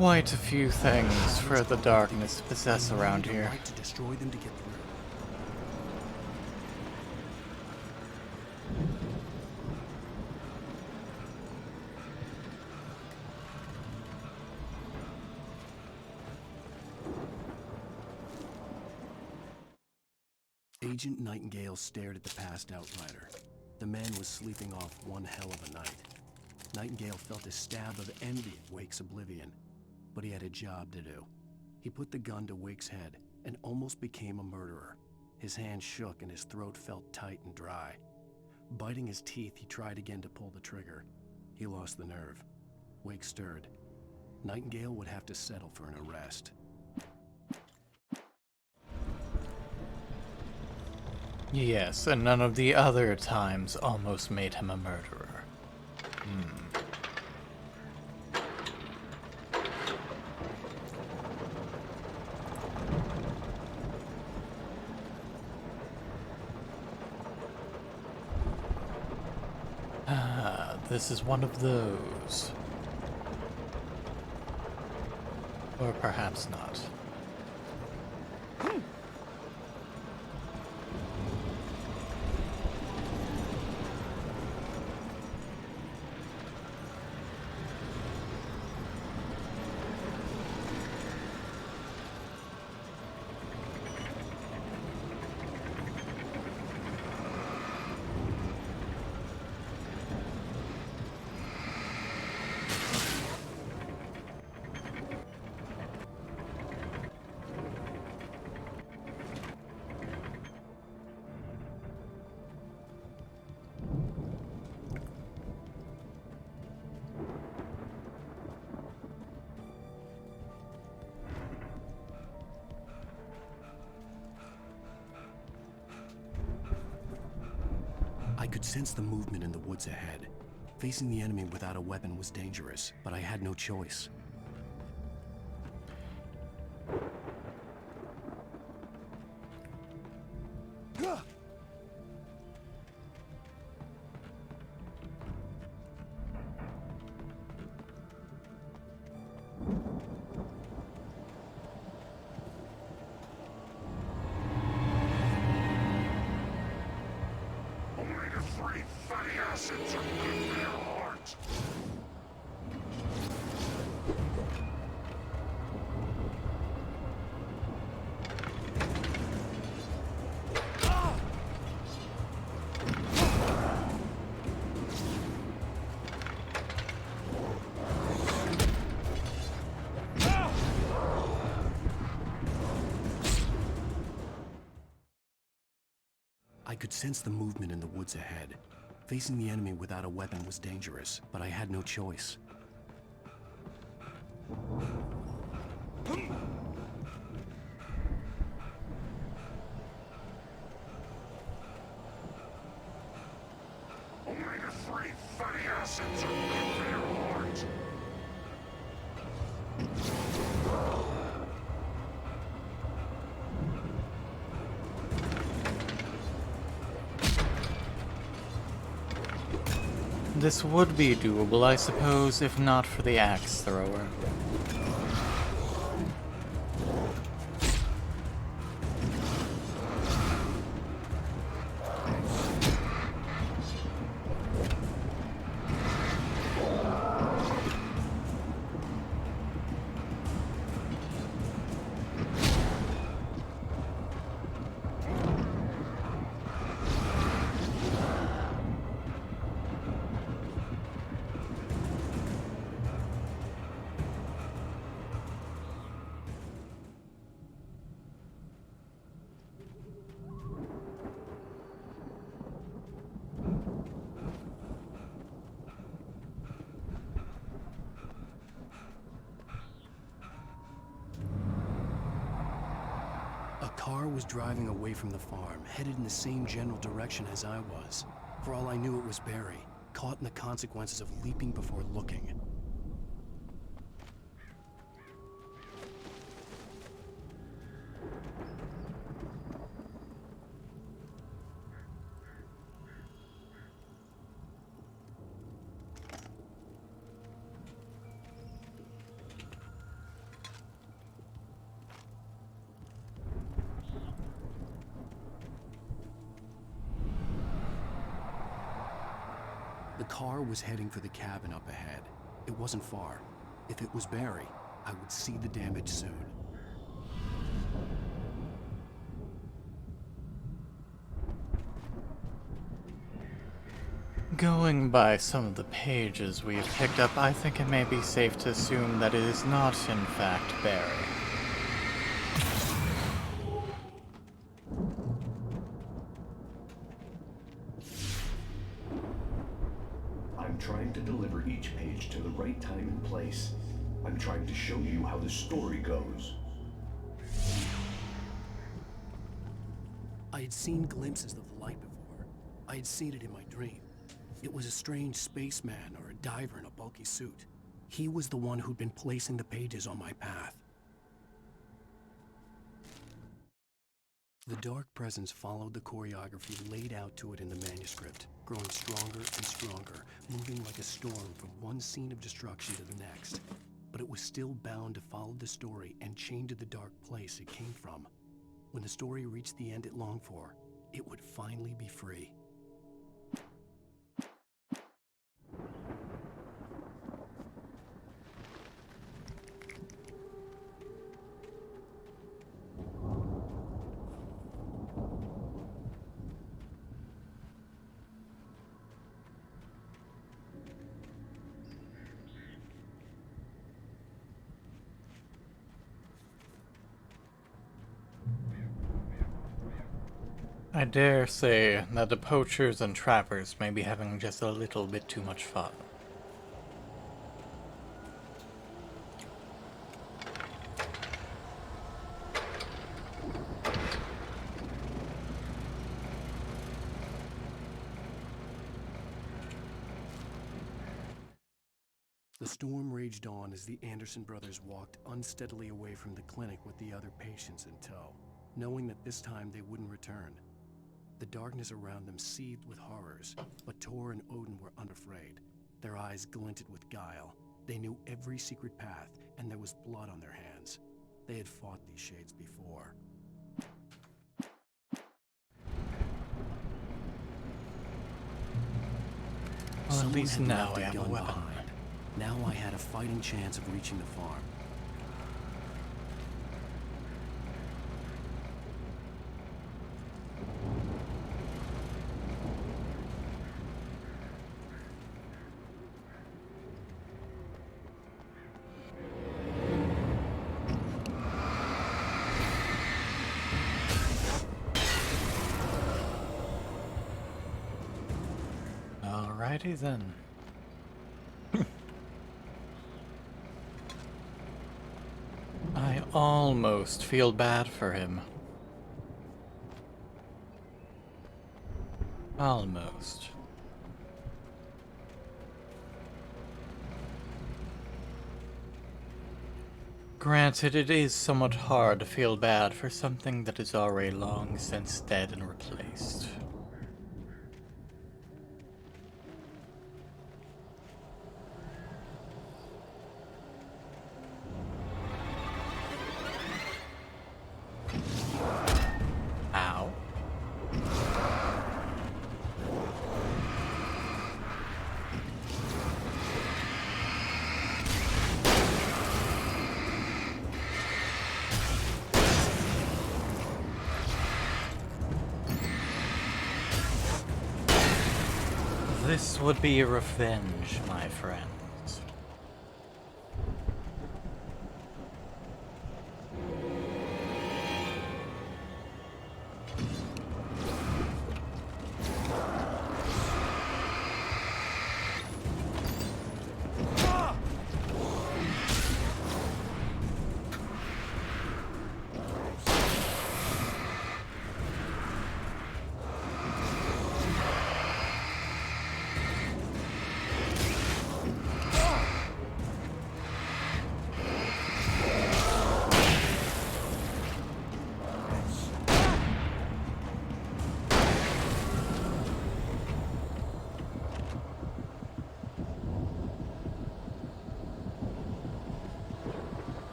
quite a few things for the darkness to possess around here. Right to destroy them to get through. Agent Nightingale stared at the passed outrider. The man was sleeping off one hell of a night. Nightingale felt a stab of envy at Wake's oblivion, but he had a job to do. He put the gun to Wake's head and almost became a murderer. His hand shook and his throat felt tight and dry. Biting his teeth, he tried again to pull the trigger. He lost the nerve. Wake stirred. Nightingale would have to settle for an arrest. Yes, and none of the other times almost made him a murderer. Ah, this is one of those. Or perhaps not. I could sense the movement in the woods ahead. Facing the enemy without a weapon was dangerous, but I had no choice. I could sense the movement in the woods ahead. Facing the enemy without a weapon was dangerous, but I had no choice. Only the three fatty acids are good for your heart. This would be doable, I suppose, if not for the axe thrower. A car was driving away from the farm, headed in the same general direction as I was. For all I knew, it was Barry, caught in the consequences of leaping before looking. car was heading for the cabin up ahead. It wasn't far. If it was Barry, I would see the damage soon. Going by some of the pages we've picked up, I think it may be safe to assume that it is not, in fact, Barry. I'm trying to deliver each page to the right time and place. I'm trying to show you how the story goes. I had seen glimpses of the light before. I had seen it in my dream. It was a strange spaceman or a diver in a bulky suit. He was the one who'd been placing the pages on my path. The dark presence followed the choreography laid out to it in the manuscript, growing stronger and stronger, moving like a storm from one scene of destruction to the next. But it was still bound to follow the story and chained to the dark place it came from. When the story reached the end it longed for, it would finally be free. I dare say that the poachers and trappers may be having just a little bit too much fun. The storm raged on as the Anderson brothers walked unsteadily away from the clinic with the other patients in tow, knowing that this time they wouldn't return. The darkness around them seethed with horrors, but Tor and Odin were unafraid. Their eyes glinted with guile. They knew every secret path, and there was blood on their hands. They had fought these shades before. Well, at Someone least had now left I have a gun weapon. behind. Now I had a fighting chance of reaching the farm. Alrighty then. I almost feel bad for him. Almost. Granted, it is somewhat hard to feel bad for something that is already long since dead and replaced. Ow. This would be revenge, my friends.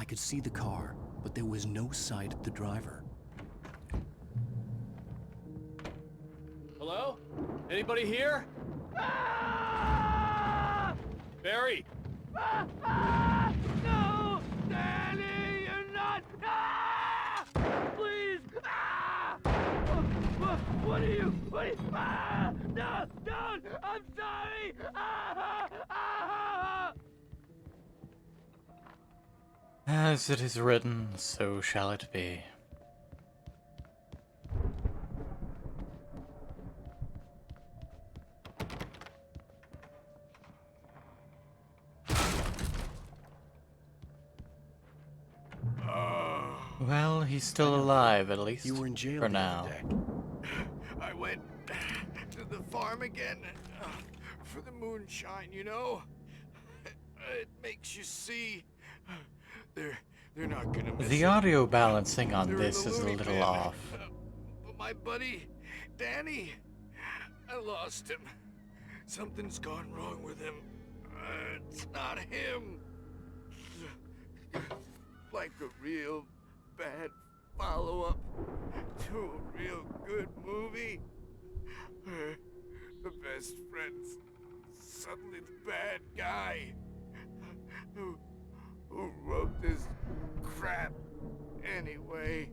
could see the car, but there was no sight of the driver. Hello? Anybody here? Barry! No! Danny, you're not! Please! What are you? No! Don't! I'm sorry! As it is written, so shall it be. Well, he's still alive, at least. You were in jail for the now. other day. I went to the farm again for the moonshine, you know? It makes you see. They're not gonna miss The it. audio balancing on They're in this the is a loony little bin. off. But my buddy, Danny, I lost him. Something's gone wrong with him. It's not him. Like a real bad follow-up to a real good movie. The best friend's suddenly the bad guy. Who wrote this crap anyway?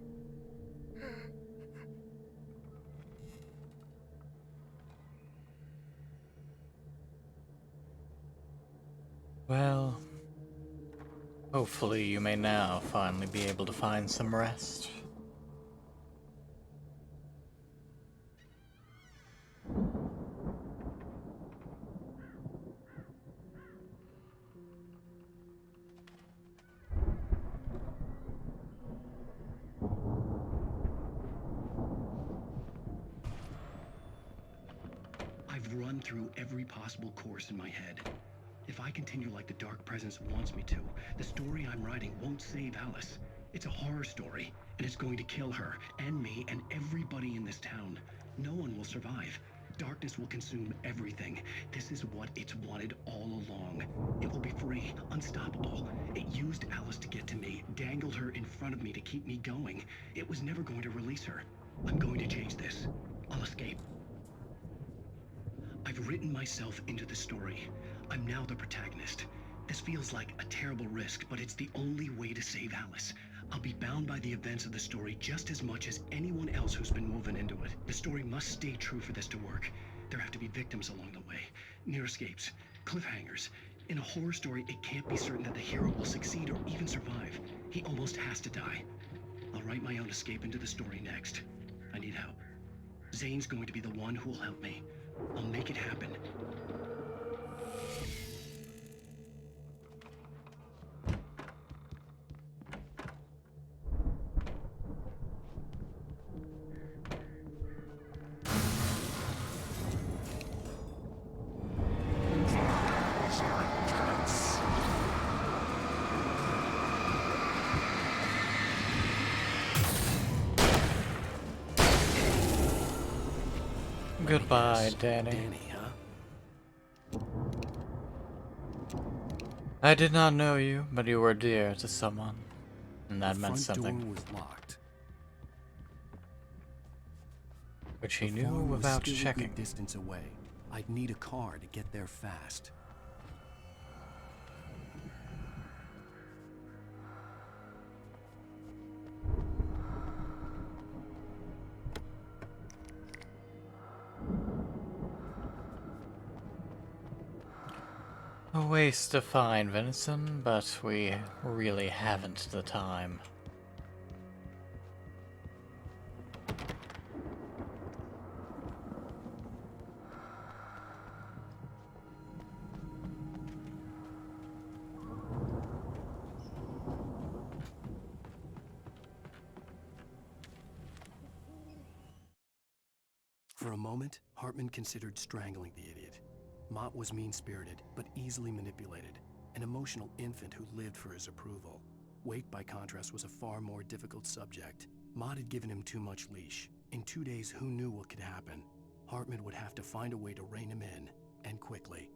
Well, hopefully you may now finally be able to find some rest. I've run through every possible course in my head. If I continue like the Dark Presence wants me to, the story I'm writing won't save Alice. It's a horror story, and it's going to kill her, and me, and everybody in this town. No one will survive. Darkness will consume everything. This is what it's wanted all along. It will be free, unstoppable. It used Alice to get to me, dangled her in front of me to keep me going. It was never going to release her. I'm going to change this. I'll escape. I've written myself into the story. I'm now the protagonist. This feels like a terrible risk, but it's the only way to save Alice. I'll be bound by the events of the story just as much as anyone else who's been woven into it. The story must stay true for this to work. There have to be victims along the way, near escapes, cliffhangers. In a horror story, it can't be certain that the hero will succeed or even survive. He almost has to die. I'll write my own escape into the story next. I need help. Zane's going to be the one who will help me. I'll make it happen. Goodbye, Danny. Danny, huh? I did not know you, but you were dear to someone, and that The meant front something. door was locked. Which he The knew farm was without still a checking. good distance away. I'd need a car to get there fast. A waste to find venison, but we really haven't the time. For a moment, Hartman considered strangling the idiot. Mott was mean-spirited, but easily manipulated, an emotional infant who lived for his approval. Wake, by contrast, was a far more difficult subject. Mott had given him too much leash. In 2 days, who knew what could happen? Hartman would have to find a way to rein him in, and quickly.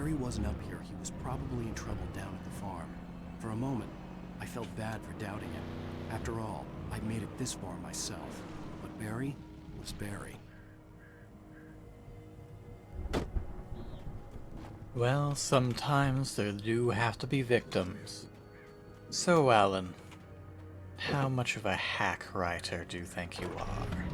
Barry wasn't up here, he was probably in trouble down at the farm. For a moment, I felt bad for doubting him. After all, I made it this far myself. But Barry was Barry. Well, sometimes there do have to be victims. So, Alan, how much of a hack writer do you think you are?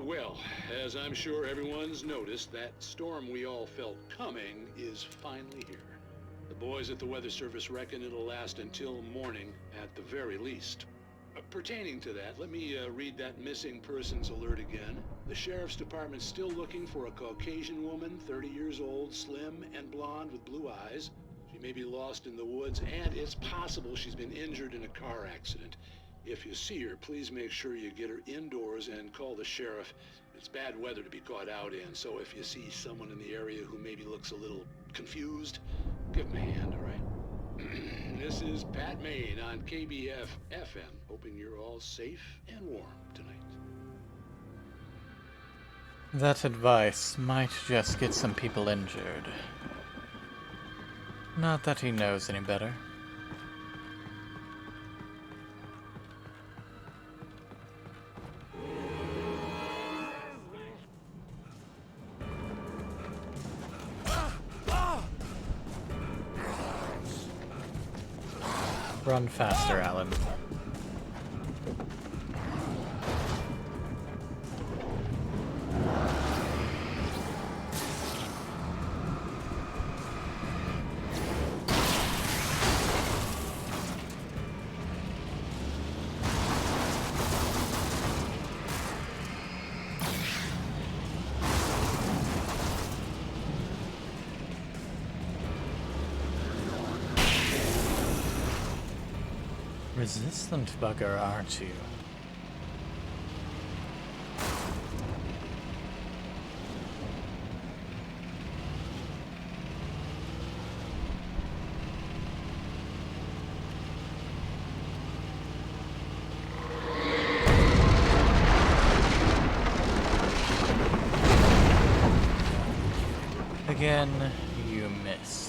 Well, as I'm sure everyone's noticed, that storm we all felt coming is finally here. The boys at the Weather Service reckon it'll last until morning at the very least. Pertaining to that, let me read that missing persons alert again. The Sheriff's Department's still looking for a Caucasian woman, 30 years old, slim and blonde with blue eyes. She may be lost in the woods, and it's possible she's been injured in a car accident. If you see her, please make sure you get her indoors and call the sheriff. It's bad weather to be caught out in, so if you see someone in the area who maybe looks a little confused, give them a hand, all right? This is Pat Maine on KBF FM, hoping you're all safe and warm tonight. That advice might just get some people injured. Not that he knows any better. Run faster, Alan. Resistant bugger, aren't you? Again, you missed.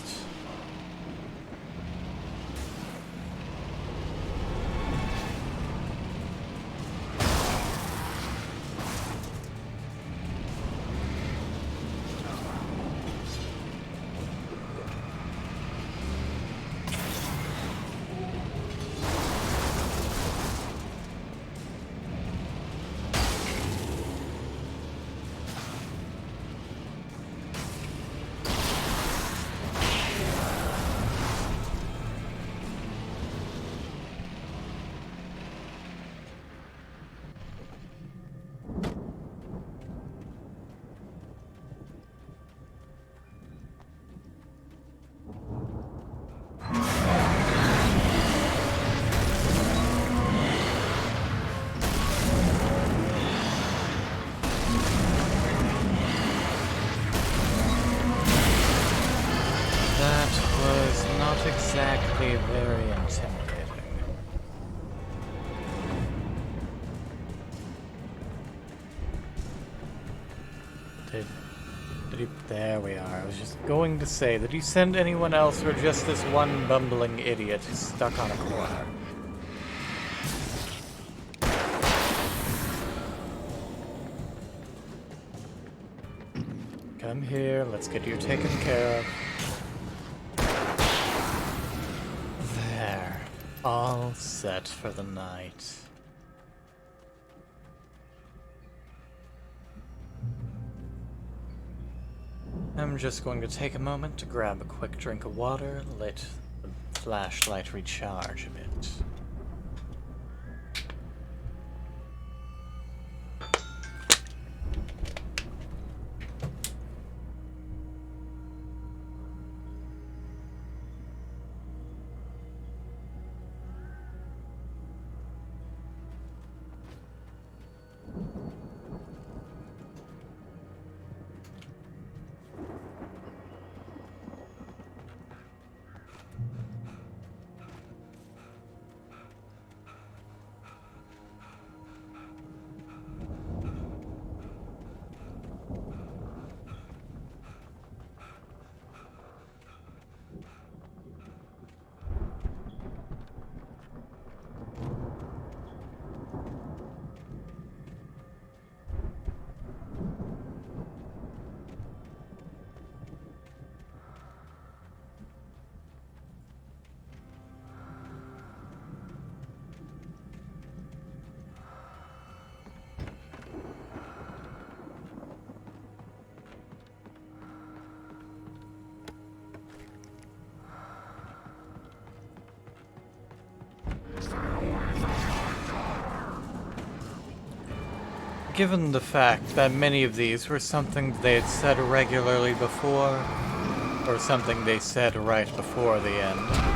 not exactly very intimidating. Did he... There we are. I was just going to say, did he send anyone else or just this one bumbling idiot stuck on a corner? Come here, let's get you taken care of. There. All set for the night. I'm just going to take a moment to grab a quick drink of water, let the flashlight recharge a bit. Given the fact that many of these were something they had said regularly before, or something they said right before the end.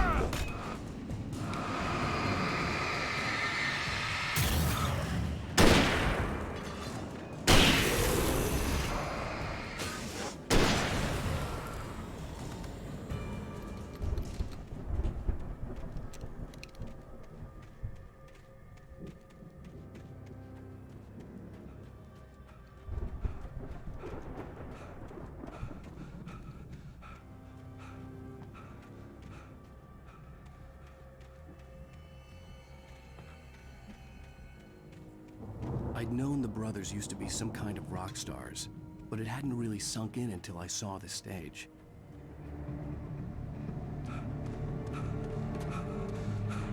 I'd known the brothers used to be some kind of rock stars, but it hadn't really sunk in until I saw the stage.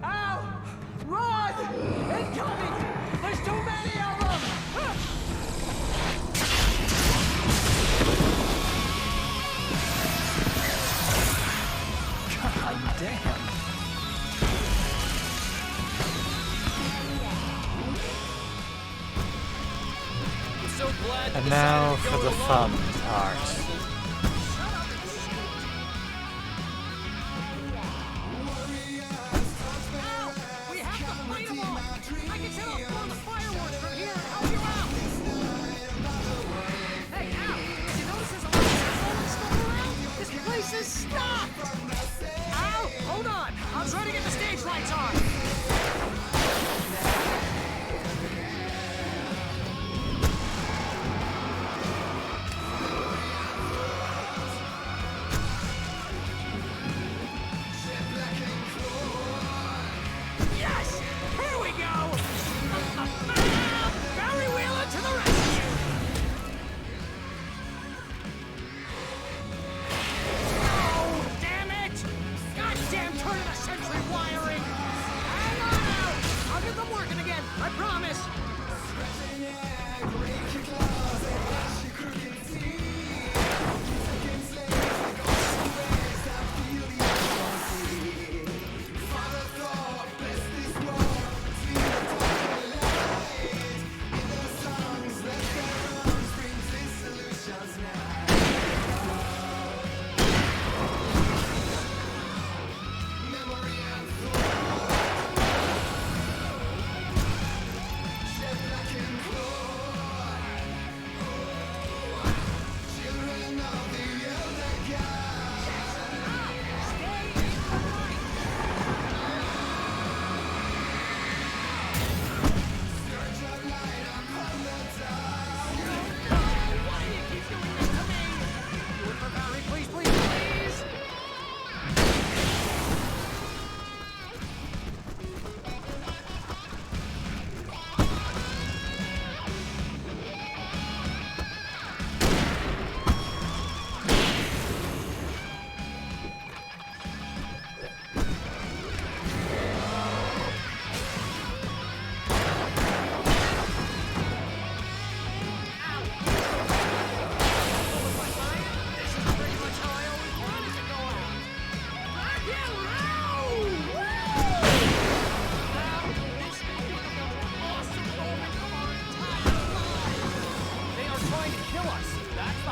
Ow! Run! Incoming! There's too many of them! God damn. And now for the fun part. We have to fight them all! I can set off more of the fireworks from here and help you out! Hey, Al! Did you notice there's a lot of rolling stuff around? This place is stocked! Al, hold on! I'm trying to get the stage lights on!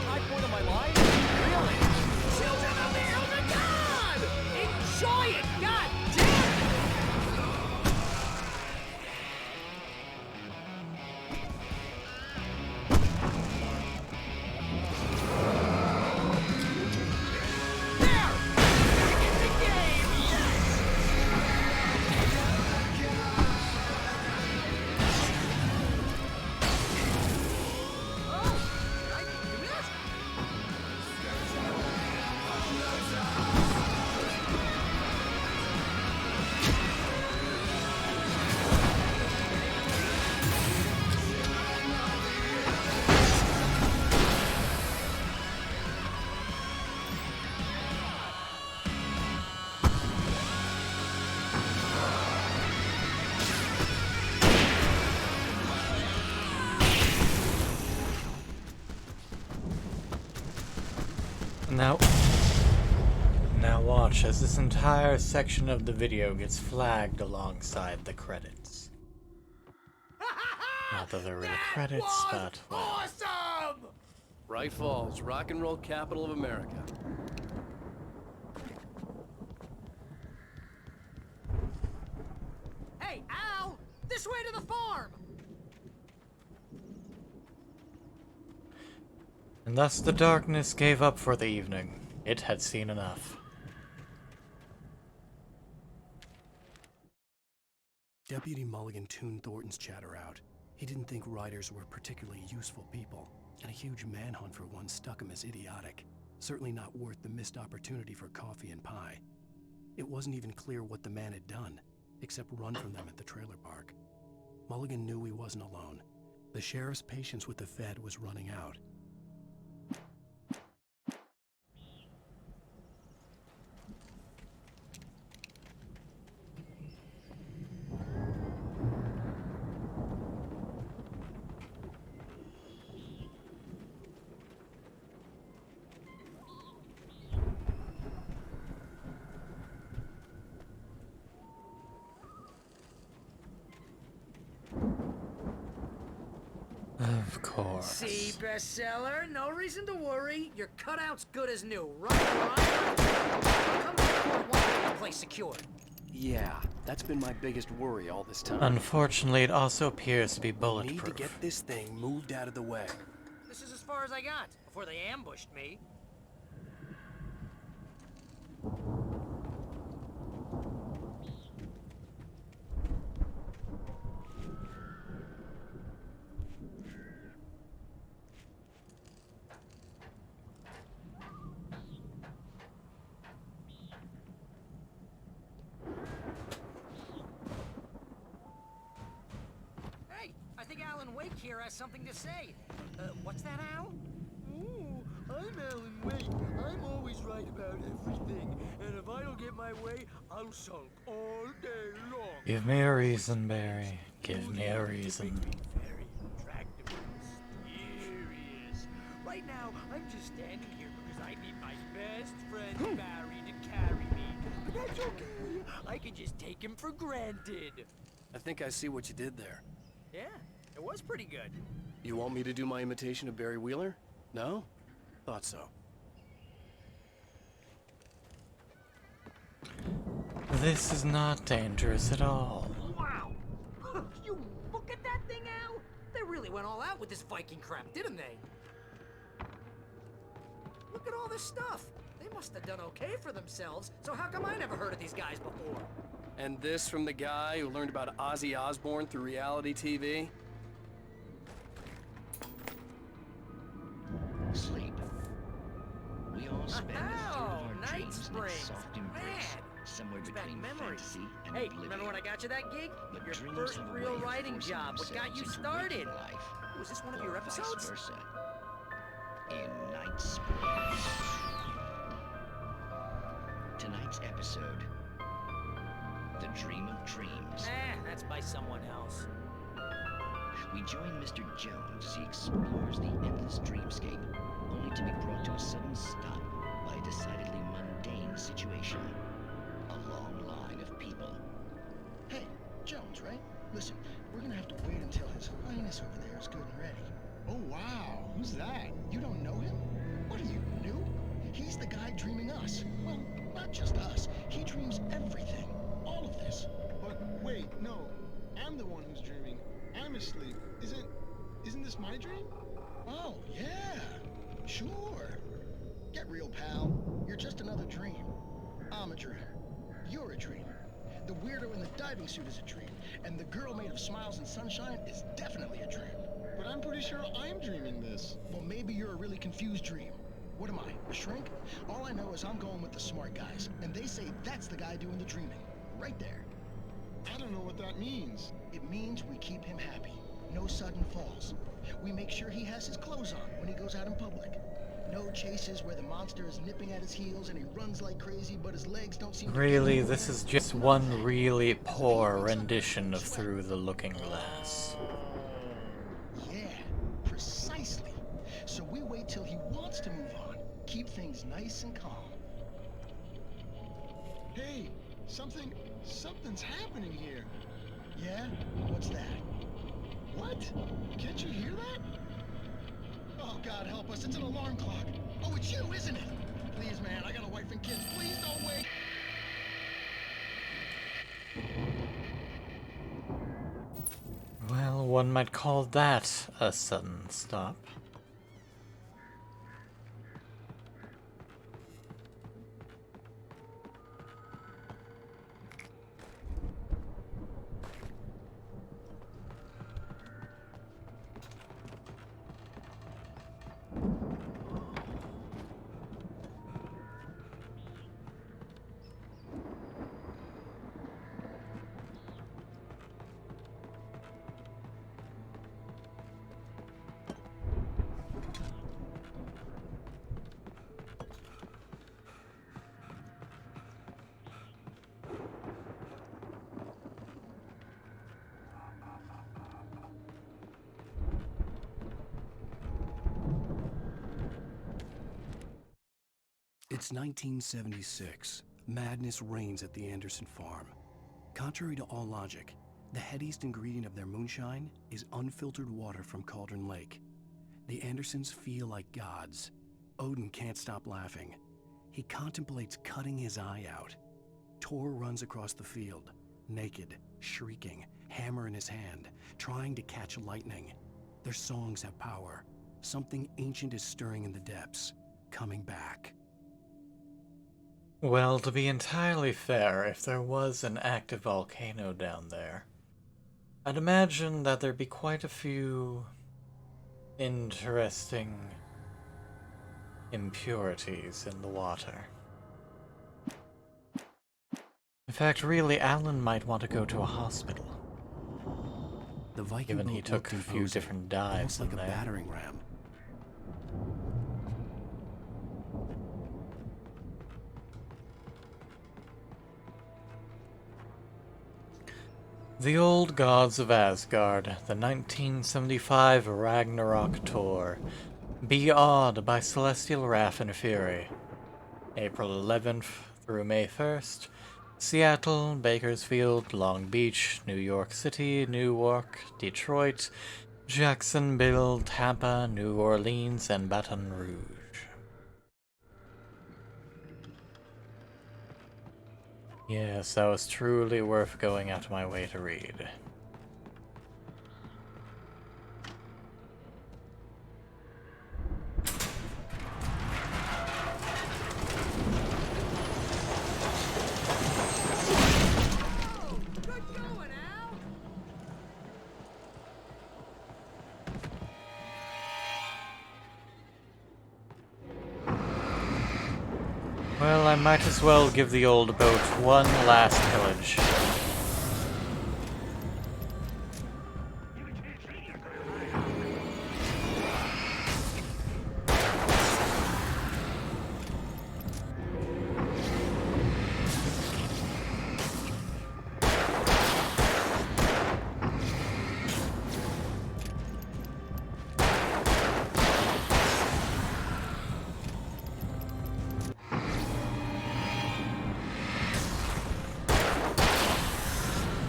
the high point of my life? Really? Children of the Elder God! Enjoy it! God damn it! There! Back in the game! Yes! Now watch as this entire section of the video gets flagged alongside the credits. Not that they're really credits, but well. Awesome! Bright Falls, rock and roll capital of America. Hey, Al! This way to the farm! And thus the darkness gave up for the evening. It had seen enough. Deputy Mulligan tuned Thornton's chatter out. He didn't think riders were particularly useful people, and a huge manhunt for one stuck him as idiotic. Certainly not worth the missed opportunity for coffee and pie. It wasn't even clear what the man had done, except run from them at the trailer park. Mulligan knew he wasn't alone. The sheriff's patience with the Fed was running out. Of course. See, bestseller, no reason to worry. Your cutout's good as new, right, Ryan? Come back, the place secured. Yeah, that's been my biggest worry all this time. Unfortunately, it also appears to be Need bulletproof. to get this thing moved out of the way. This is as far as I got, before they ambushed me. Wake here has something to say. What's that, Al? Ooh, I'm Alan Wake. I'm always right about everything. And if I don't get my way, I'll sulk all day long. Give me a reason, Barry. Give me a reason. Very attractive and mysterious. Right now, I'm just standing here because I need my best friend Barry to carry me. But that's okay. I can just take him for granted. I think I see what you did there. Yeah, it was pretty good. You want me to do my imitation of Barry Wheeler? No? Thought so. This is not dangerous at all. Wow! You look at that thing, Al! They really went all out with this Viking crap, didn't they? Look at all this stuff. They must have done okay for themselves, so how come I never heard of these guys before? And this from the guy who learned about Ozzy Osbourne through reality TV? Sleep. We all spend a third of our Night dreams in Springs. its soft embrace, Man, somewhere brings back between memories. fantasy and Hey, oblivion. remember when I got you that gig? But Your dreams first have a real way of writing forcing job. What got you themselves into started? waking life, Was this one of your or vice episodes? versa. In Night Springs. Tonight's episode, The Dream of Dreams. That's by someone else. We join Mr. Jones as he explores the endless dreamscape, only to be brought to a sudden stop by a decidedly mundane situation. A long line of people. Hey, Jones, right? Listen, we're gonna have to wait until His Highness over there is good and ready. Oh, wow. Who's that? You don't know him? dreaming us. Well, not just us. He dreams everything. All of this. But wait, no. I'm the one who's dreaming. I'm asleep. Isn't this my dream? Oh, yeah. Sure. Get real, pal. You're just another dream. I'm a dreamer. You're a dream. The weirdo in the diving suit is a dream. And the girl made of smiles and sunshine is definitely a dream. But I'm pretty sure I'm dreaming this. Well, maybe you're a really confused dream. What am I, a shrink? All I know is I'm going with the smart guys. And they say that's the guy doing the dreaming. Right there. I don't know what that means. It means we keep him happy. No sudden falls. We make sure he has his clothes on when he goes out in public. No chases where the monster is nipping at his heels and he runs like crazy, but his legs don't seem to... Really, this is just one really poor rendition of Through the Looking Glass. Yeah, precisely. So we wait till he wants to move on. Keep things nice and calm. Hey, something's happening here. Yeah? What's that? What? Can't you hear that? Oh, God help us, it's an alarm clock. Oh, it's you, isn't it? Please, man, I got a wife and kids. Please don't wait. Well, one might call that a sudden stop. It's 1976. Madness reigns at the Anderson farm. Contrary to all logic, the headiest ingredient of their moonshine is unfiltered water from Cauldron Lake. The Andersons feel like gods. Odin can't stop laughing. He contemplates cutting his eye out. Tor runs across the field, naked, shrieking, hammer in his hand, trying to catch lightning. Their songs have power. Something ancient is stirring in the depths, coming back. Well, to be entirely fair, if there was an active volcano down there, I'd imagine that there'd be quite a few interesting impurities in the water. In fact, really, Alan might want to go to a hospital. The Viking given he boat took a looked few imposing, different dives almost like in a there. battering ram. The Old Gods of Asgard, the 1975 Ragnarok Tour. Be Awed by Celestial Wrath and Fury. April 11th through May 1st. Seattle, Bakersfield, Long Beach, New York City, Newark, Detroit, Jacksonville, Tampa, New Orleans, and Baton Rouge. Yes, that was truly worth going out of my way to read. Well, I might as well give the old boat one last pillage.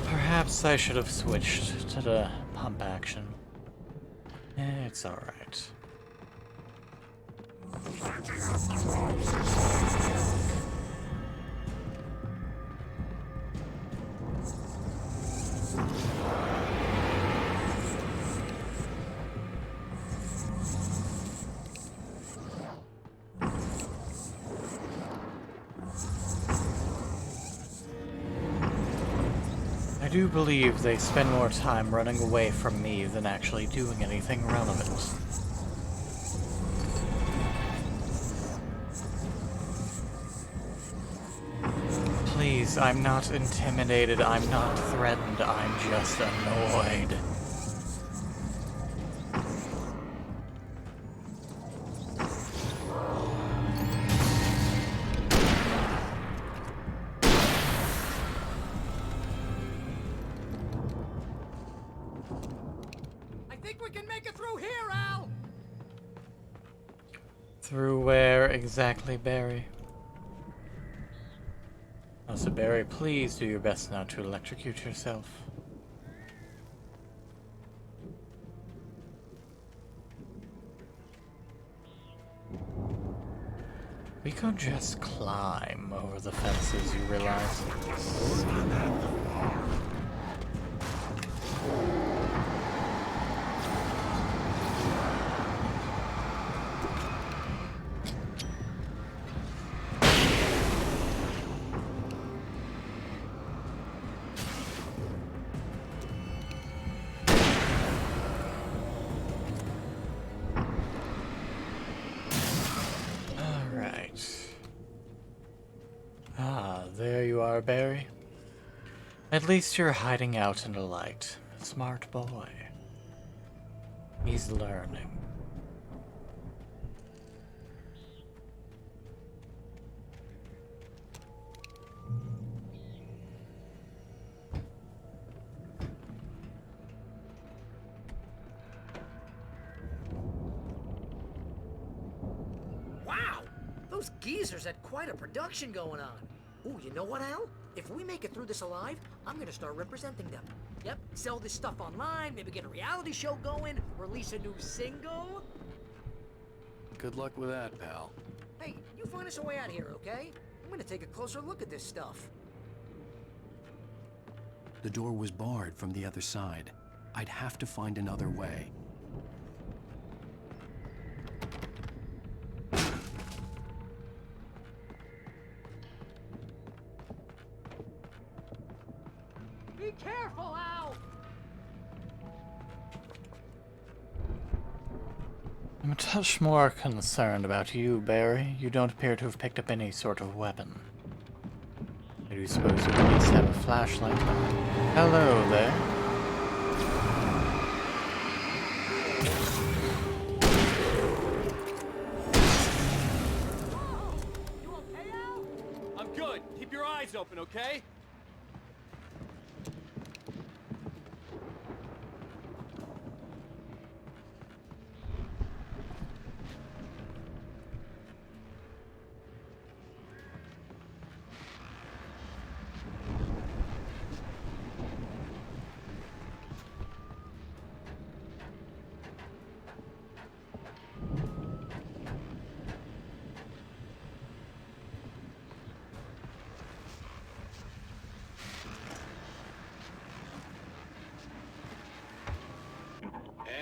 Perhaps I should have switched to the pump action. It's alright. I do believe they spend more time running away from me than actually doing anything relevant. Please, I'm not intimidated, I'm not threatened, I'm just annoyed. I think we can make it through here, Al! Through where exactly, Barry? Oh, so Barry, please do your best not to electrocute yourself. We could just climb over the fences, you realize? There you are, Barry. At least you're hiding out in the light. Smart boy. He's learning. Wow! Those geezers had quite a production going on. Ooh, you know what, Al? If we make it through this alive, I'm gonna start representing them. Yep, sell this stuff online, maybe get a reality show going, release a new single. Good luck with that, pal. Hey, you find us a way out here, okay? I'm gonna take a closer look at this stuff. The door was barred from the other side. I'd have to find another way. Be careful, Al! I'm a touch more concerned about you, Barry. You don't appear to have picked up any sort of weapon. I do suppose you at least have a flashlight. Hello there. I'm good. Keep your eyes open, okay?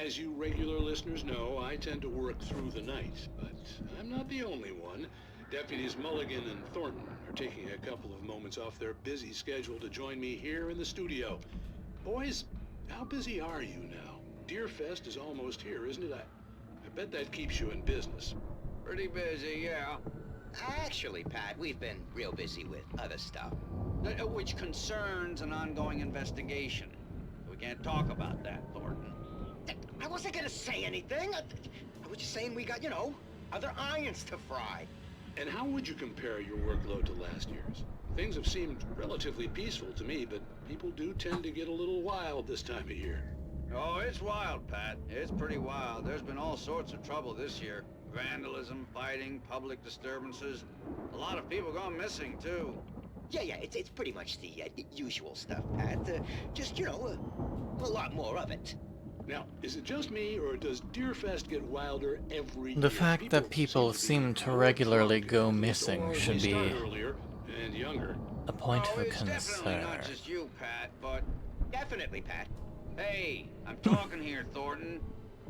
As you regular listeners know, I tend to work through the night, but I'm not the only one. Deputies Mulligan and Thornton are taking a couple of moments off their busy schedule to join me here in the studio. Boys, how busy are you now? Deerfest is almost here, isn't it? I bet that keeps you in business. Pretty busy, yeah. Actually, Pat, we've been real busy with other stuff, which concerns an ongoing investigation. We can't talk about that, Thornton. I wasn't gonna say anything. I was just saying we got, you know, other irons to fry. And how would you compare your workload to last year's? Things have seemed relatively peaceful to me, but people do tend to get a little wild this time of year. Oh, it's wild, Pat. It's pretty wild. There's been all sorts of trouble this year. Vandalism, fighting, public disturbances. A lot of people gone missing, too. Yeah, it's pretty much the usual stuff, Pat. Just, you know, a lot more of it. Now, is it just me, or does Deerfest get wilder every year? The fact that people seem to regularly go missing should be and younger. a point of It's definitely concern. not just you, Pat, but... Definitely, Pat. Hey, I'm talking here, Thornton.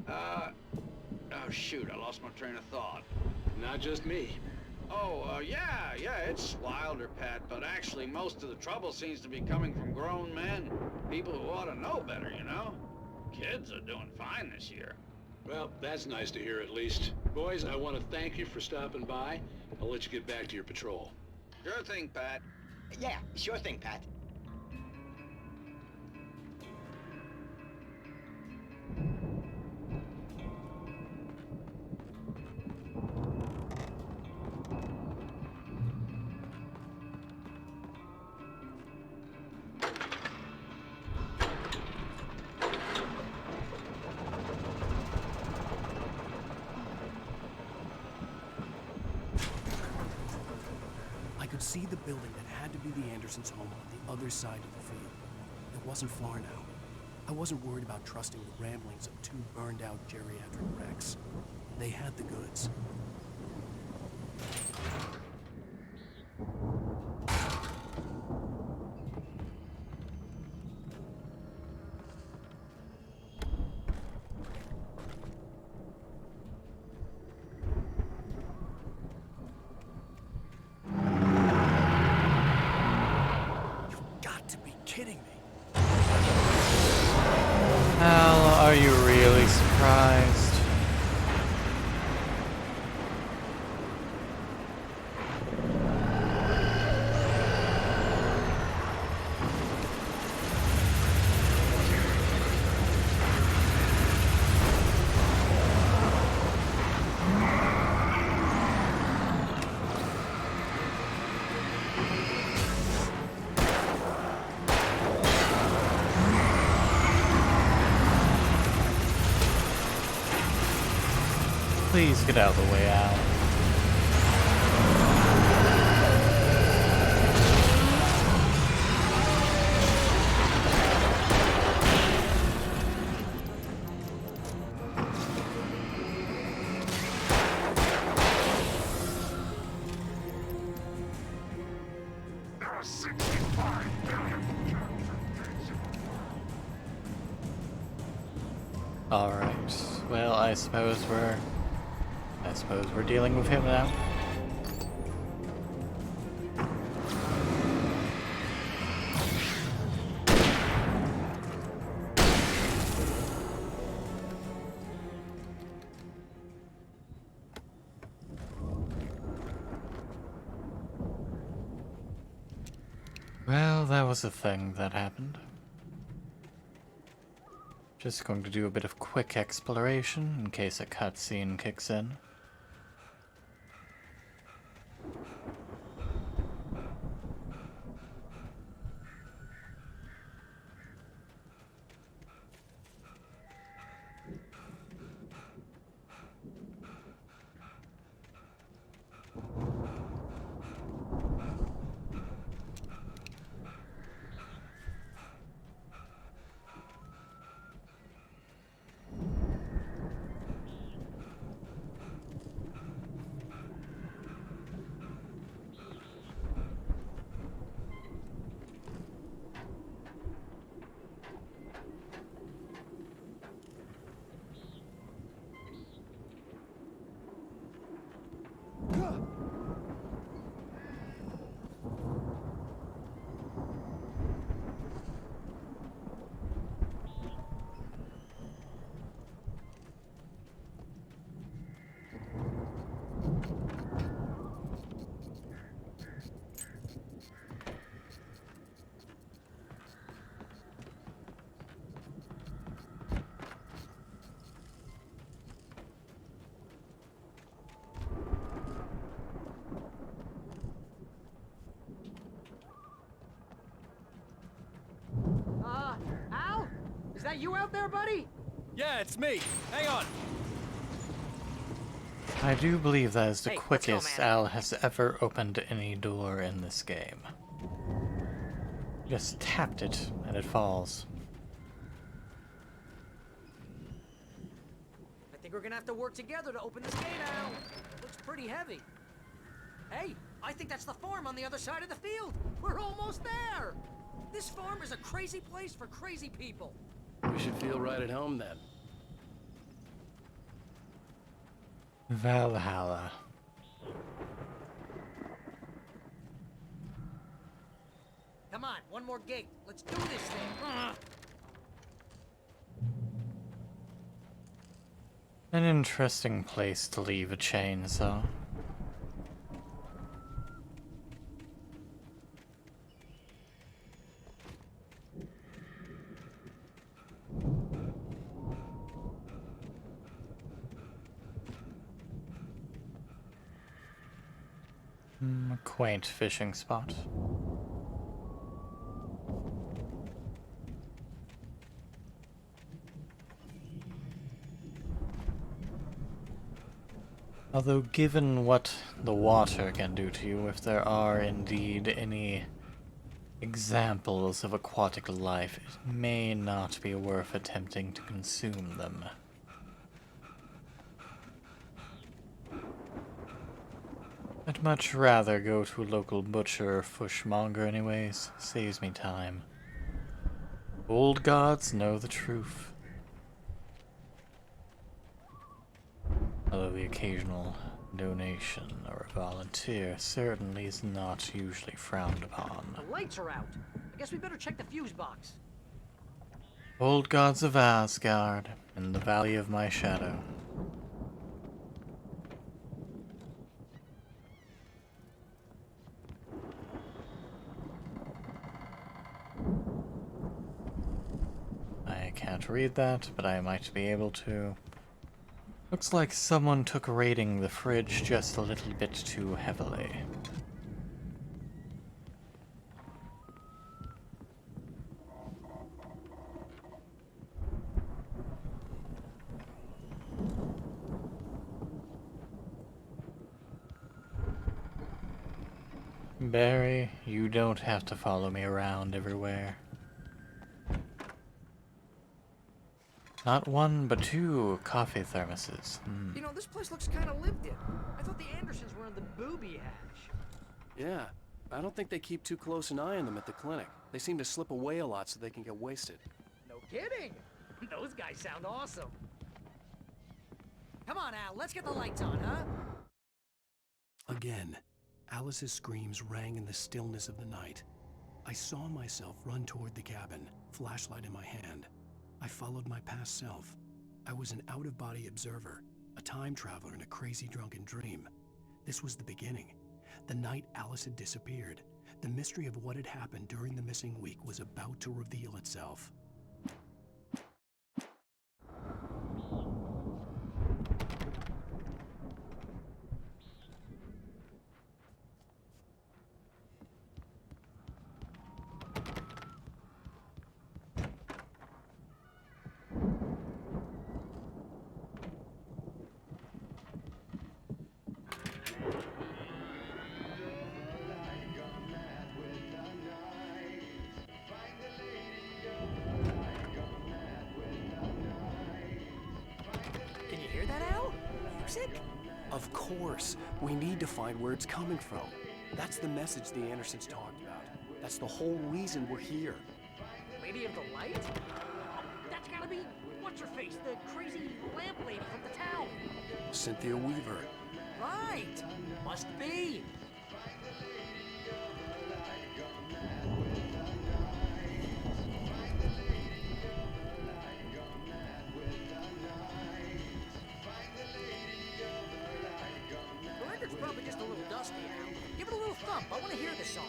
Oh, shoot, I lost my train of thought. Not just me. Oh, yeah, it's wilder, Pat, but actually most of the trouble seems to be coming from grown men. People who ought to know better, you know? Kids are doing fine this year. Well, that's nice to hear at least. Boys, I want to thank you for stopping by. I'll let you get back to your patrol. Sure thing, Pat. Yeah, sure thing, Pat. I could see the building that had to be the Andersons' home on the other side of the field. It wasn't far now. I wasn't worried about trusting the ramblings of two burned-out geriatric wrecks. They had the goods. Kidding me. Al, are you really surprised? Please get out of the way, Al. Alright, well, I suppose we're dealing with him now. Well, that was a thing that happened. Just going to do a bit of quick exploration in case a cutscene kicks in. Al? Is that you out there, buddy? Yeah, it's me. Hang on. I do believe that is the Hey, quickest Al has ever opened any door in this game. Just tapped it and it falls. I think we're gonna have to work together to open this gate, Al. It looks pretty heavy. Hey, I think that's the farm on the other side of the field. We're almost there. This farm is a crazy place for crazy people. We should feel right at home then. Valhalla. one more gate. Let's do this thing. An interesting place to leave a chainsaw. A quaint fishing spot. Although given what the water can do to you, if there are indeed any examples of aquatic life, it may not be worth attempting to consume them. I'd much rather go to a local butcher or fishmonger anyways. Saves me time. Old gods know the truth. Although the occasional donation or volunteer certainly is not usually frowned upon. The lights are out. I guess we better check the fuse box. Old gods of Asgard, in the valley of my shadow. I can't read that, but I might be able to. Looks like someone took raiding the fridge just a little bit too heavily. Barry, you don't have to follow me around everywhere. Not one, but two coffee thermoses. You know, this place looks kind of lived in. I thought the Andersons were in the booby hatch. Yeah, I don't think they keep too close an eye on them at the clinic. They seem to slip away a lot so they can get wasted. No kidding. Those guys sound awesome. Come on, Al, let's get the lights on, huh? Again, Alice's screams rang in the stillness of the night. I saw myself run toward the cabin, flashlight in my hand. I followed my past self. I was an out-of-body observer, a time traveler in a crazy drunken dream. This was the beginning. The night Alice had disappeared. The mystery of what had happened during the missing week was about to reveal itself. Of course. We need to find where it's coming from. That's the message the Andersons talked about. That's the whole reason we're here. Lady of the Light? That's gotta be, what's-her-face, the crazy lamp lady from the town. Cynthia Weaver. Right. Must be. Probably just a little dusty, Al. Give it a little thump. I want to hear this song.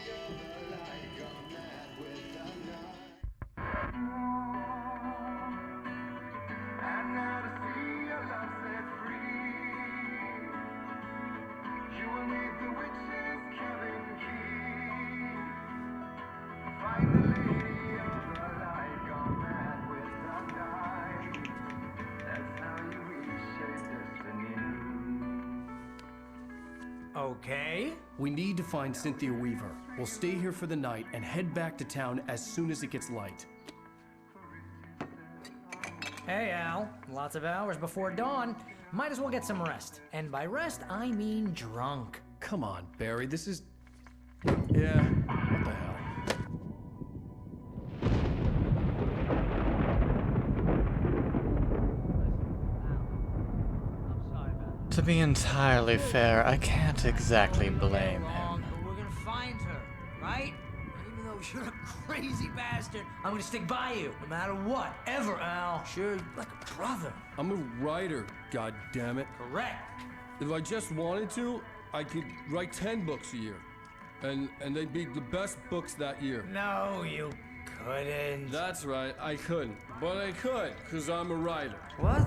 Okay. We need to find Cynthia Weaver. We'll stay here for the night and head back to town as soon as it gets light. Hey, Al. Lots of hours before dawn. Might as well get some rest. And by rest, I mean drunk. Come on, Barry, this is... Yeah, what the hell? To be entirely fair, I can't exactly blame him. But we're gonna find her, right? Even though you're a crazy bastard. I'm gonna stick by you, no matter what, ever, Al. Sure, like a brother. I'm a writer, goddammit. Correct. If I just wanted to, I could write 10 books a year. And they'd be the best books that year. No, you couldn't. That's right, I couldn't. But I could, because I'm a writer. What?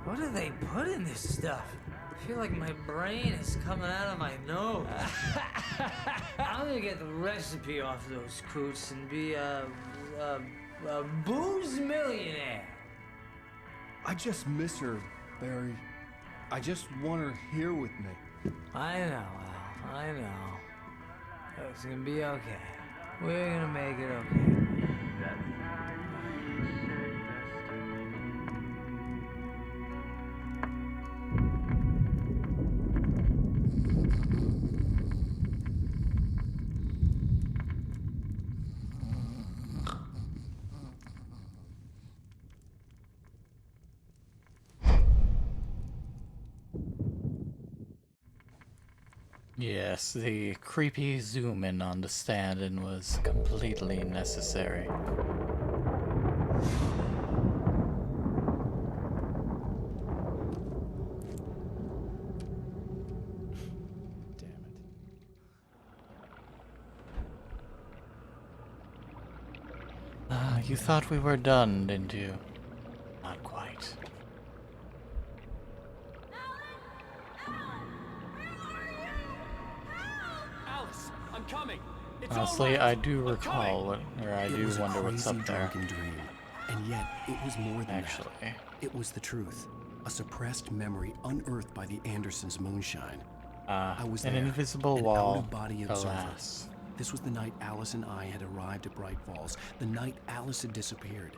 What do they put in this stuff? I feel like my brain is coming out of my nose. I'm gonna get the recipe off those coots and be a booze millionaire. I just miss her, Barry. I just want her here with me. I know, Al. I know. It's gonna be okay. We're gonna make it okay. Yes, the creepy zoom in on the stand-in was completely necessary. You thought we were done, didn't you? Not quite. Alice, I'm coming. It's Honestly, I do recall what, or I do wonder what's up there. Drunken dream, and yet it was more than Actually, that. It was the truth, a suppressed memory unearthed by the Andersons' moonshine. I was an there, invisible an wall. out-of-body observer. Alas. This was the night Alice and I had arrived at Bright Falls, the night Alice had disappeared.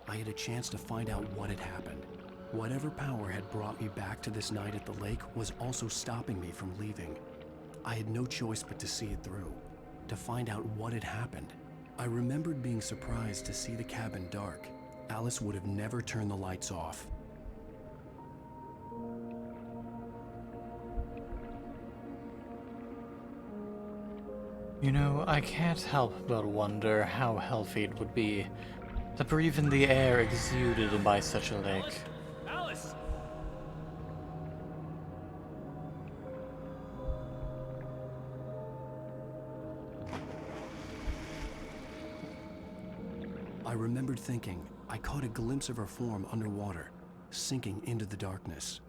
I had a chance to find out what had happened. Whatever power had brought me back to this night at the lake was also stopping me from leaving. I had no choice but to see it through, to find out what had happened. I remembered being surprised to see the cabin dark. Alice would have never turned the lights off. You know, I can't help but wonder how healthy it would be to breathe in the air exuded by such a lake. Alice! I remembered thinking I caught a glimpse of her form underwater, sinking into the darkness.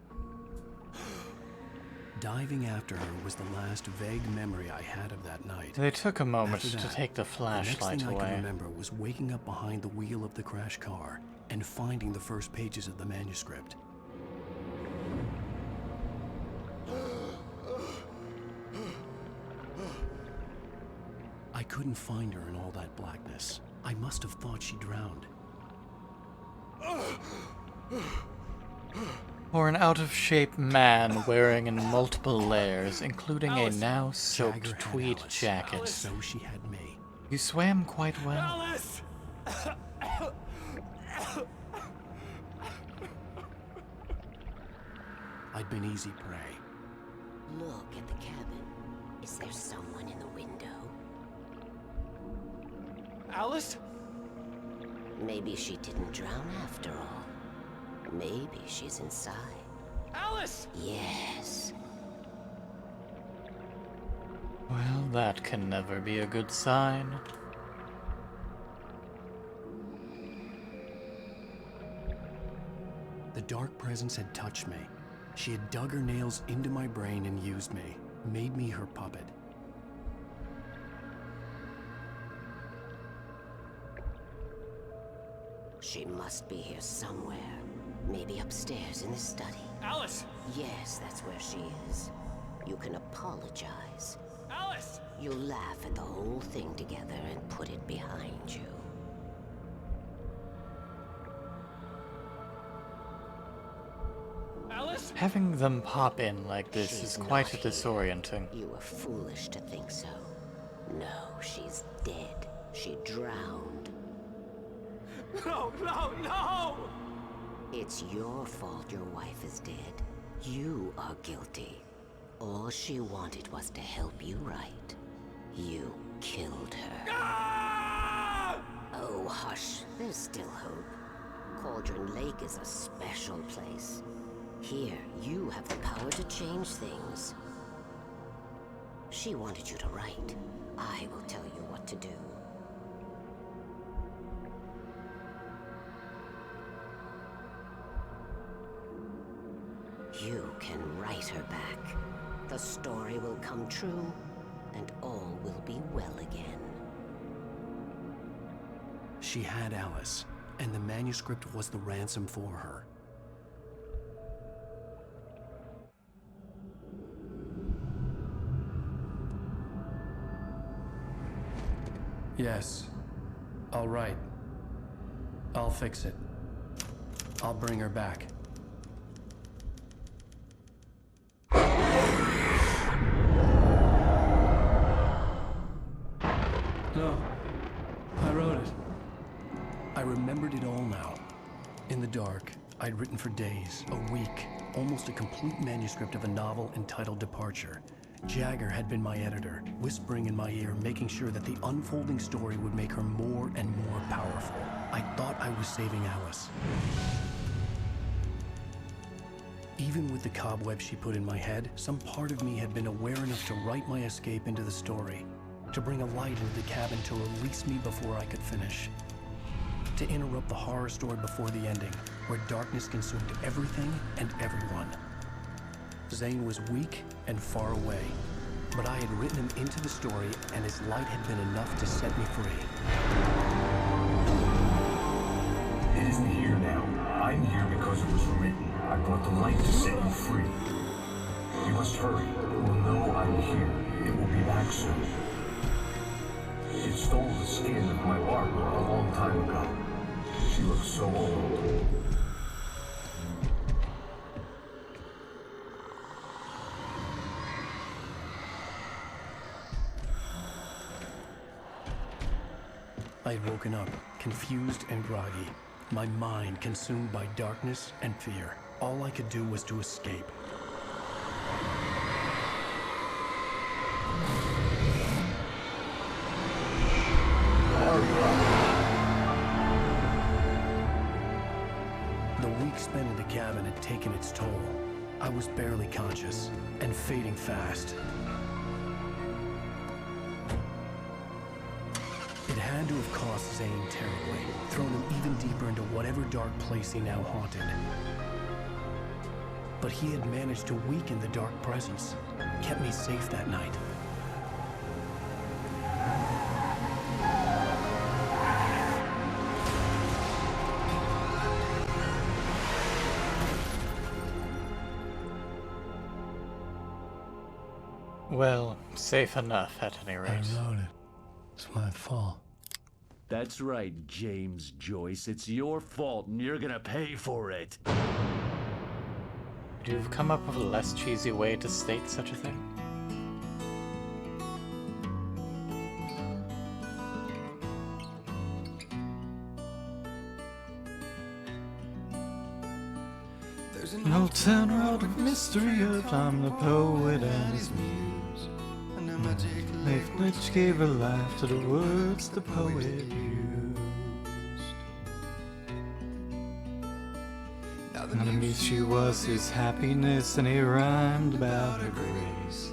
Diving after her was the last vague memory I had of that night. They took a moment After to that, take the flashlight the next thing I away. can remember was waking up behind the wheel of the crash car and finding the first pages of the manuscript. I couldn't find her in all that blackness. I must have thought she drowned. Or an out-of-shape man wearing in multiple layers, including a now soaked Jagger had tweed Alice. jacket. So she had me. You swam quite well. Alice! I'd been easy prey. Look at the cabin. Is there someone in the window? Alice? Maybe she didn't drown after all. Maybe she's inside. Alice! Yes. Well, that can never be a good sign. The dark presence had touched me. She had dug her nails into my brain and used me, made me her puppet. She must be here somewhere. Maybe upstairs in the study. Alice! Yes, that's where she is. You can apologize. Alice! You'll laugh at the whole thing together and put it behind you. Alice? Having them pop in like this She's is quite not disorienting. You were foolish to think so. No, she's dead. She drowned. No, no, no! It's your fault your wife is dead. You are guilty. All she wanted was to help you right. You killed her. Oh, hush. There's still hope. Cauldron Lake is a special place. Here, you have the power to change things. She wanted you to write. I will tell you what to do. You can write her back. The story will come true, and all will be well again. She had Alice, and the manuscript was the ransom for her. Yes. All right. I'll fix it. I'll bring her back. No. I wrote it. I remembered it all now. In the dark, I'd written for days, a week, almost a complete manuscript of a novel entitled Departure. Jagger had been my editor, whispering in my ear, making sure that the unfolding story would make her more and more powerful. I thought I was saving Alice. Even with the cobweb she put in my head, some part of me had been aware enough to write my escape into the story, to bring a light into the cabin to release me before I could finish. To interrupt the horror story before the ending, where darkness consumed everything and everyone. Zane was weak and far away, but I had written him into the story, and his light had been enough to set me free. It isn't here now. I'm here because it was written. I brought the light to set you free. You must hurry. It will know I'm here. It will be back soon. It stole the skin of my Barbara a long time ago. She looks so old. I had woken up, confused and groggy, my mind consumed by darkness and fear. All I could do was to escape. The week spent in the cabin had taken its toll. I was barely conscious and fading fast. It had to have cost Zane terribly, thrown him even deeper into whatever dark place he now haunted. But he had managed to weaken the dark presence, kept me safe that night. Well, safe enough at any rate. I wrote it. It's my fault. That's right, James Joyce. It's your fault, and you're gonna pay for it. Would you have come up with a less cheesy way to state such a thing? An old town world of mystery of I'm the poet and his muse. If which gave a life to the words the poet used. And the muse she was his happiness, and he rhymed about her grace.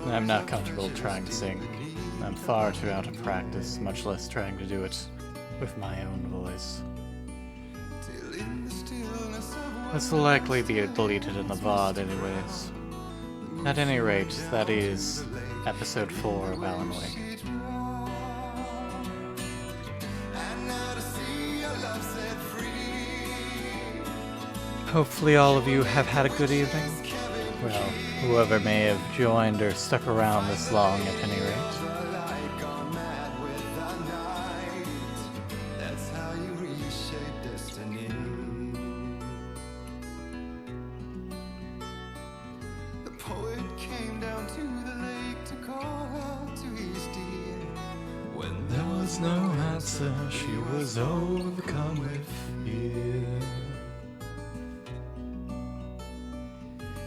I'm not comfortable trying to sing. I'm far too out of practice, much less trying to do it with my own voice. This will likely be deleted in the VOD anyways. At any rate, that is episode 4 of Alan Wake. Hopefully all of you have had a good evening. Well, whoever may have joined or stuck around this long at any rate. No answer, she was overcome with fear.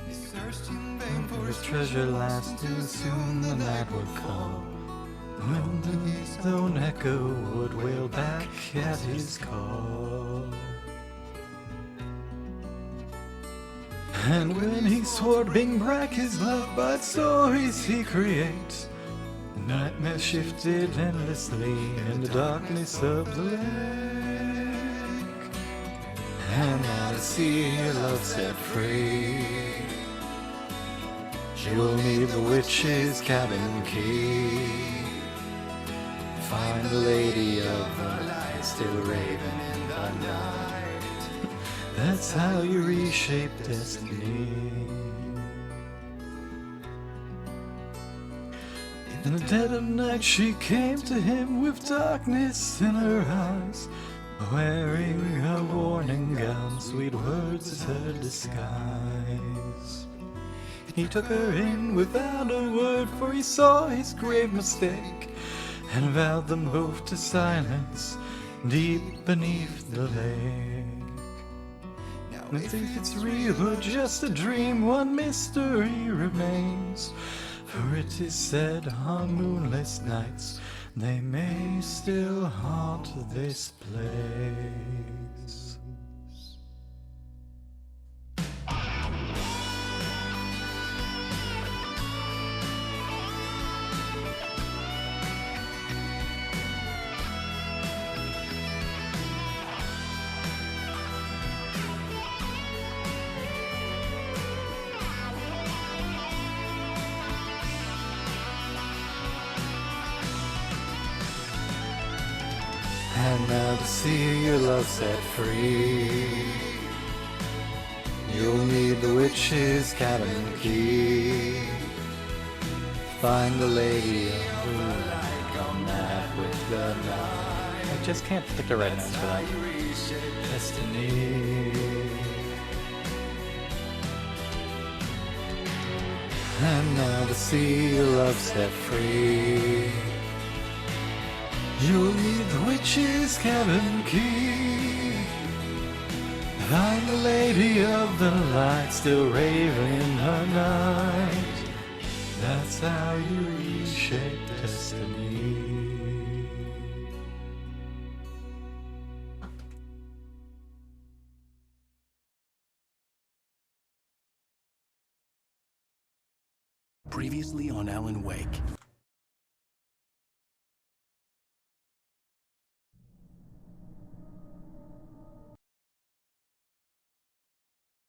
He searched in vain for his treasure last too soon the night would come, when the stone echo would wail back at his call. And when he swore to bring back his love by stories he creates, nightmares shifted endlessly in the darkness of the lake. And now to see your love set free, you'll need the witch's cabin key. Find the lady of the light still raving in the night. That's how you reshape destiny. In the dead of night she came to him with darkness in her eyes, wearing her warning gown, sweet words as her disguise. He took her in without a word, for he saw his grave mistake, and vowed them both to silence deep beneath the lake. And if it's real or just a dream, one mystery remains, for it is said on moonless nights they may still haunt this place. And now to see your love set free, you'll need the witch's cabin key. Find the lady of the light, come mad with the night. I just can't pick the right notes for that. Destiny. And now to see your love set free, you'll need the witch's cabin key. Find the lady of the light still raving in her night. That's how you reshape destiny. Previously on Alan Wake.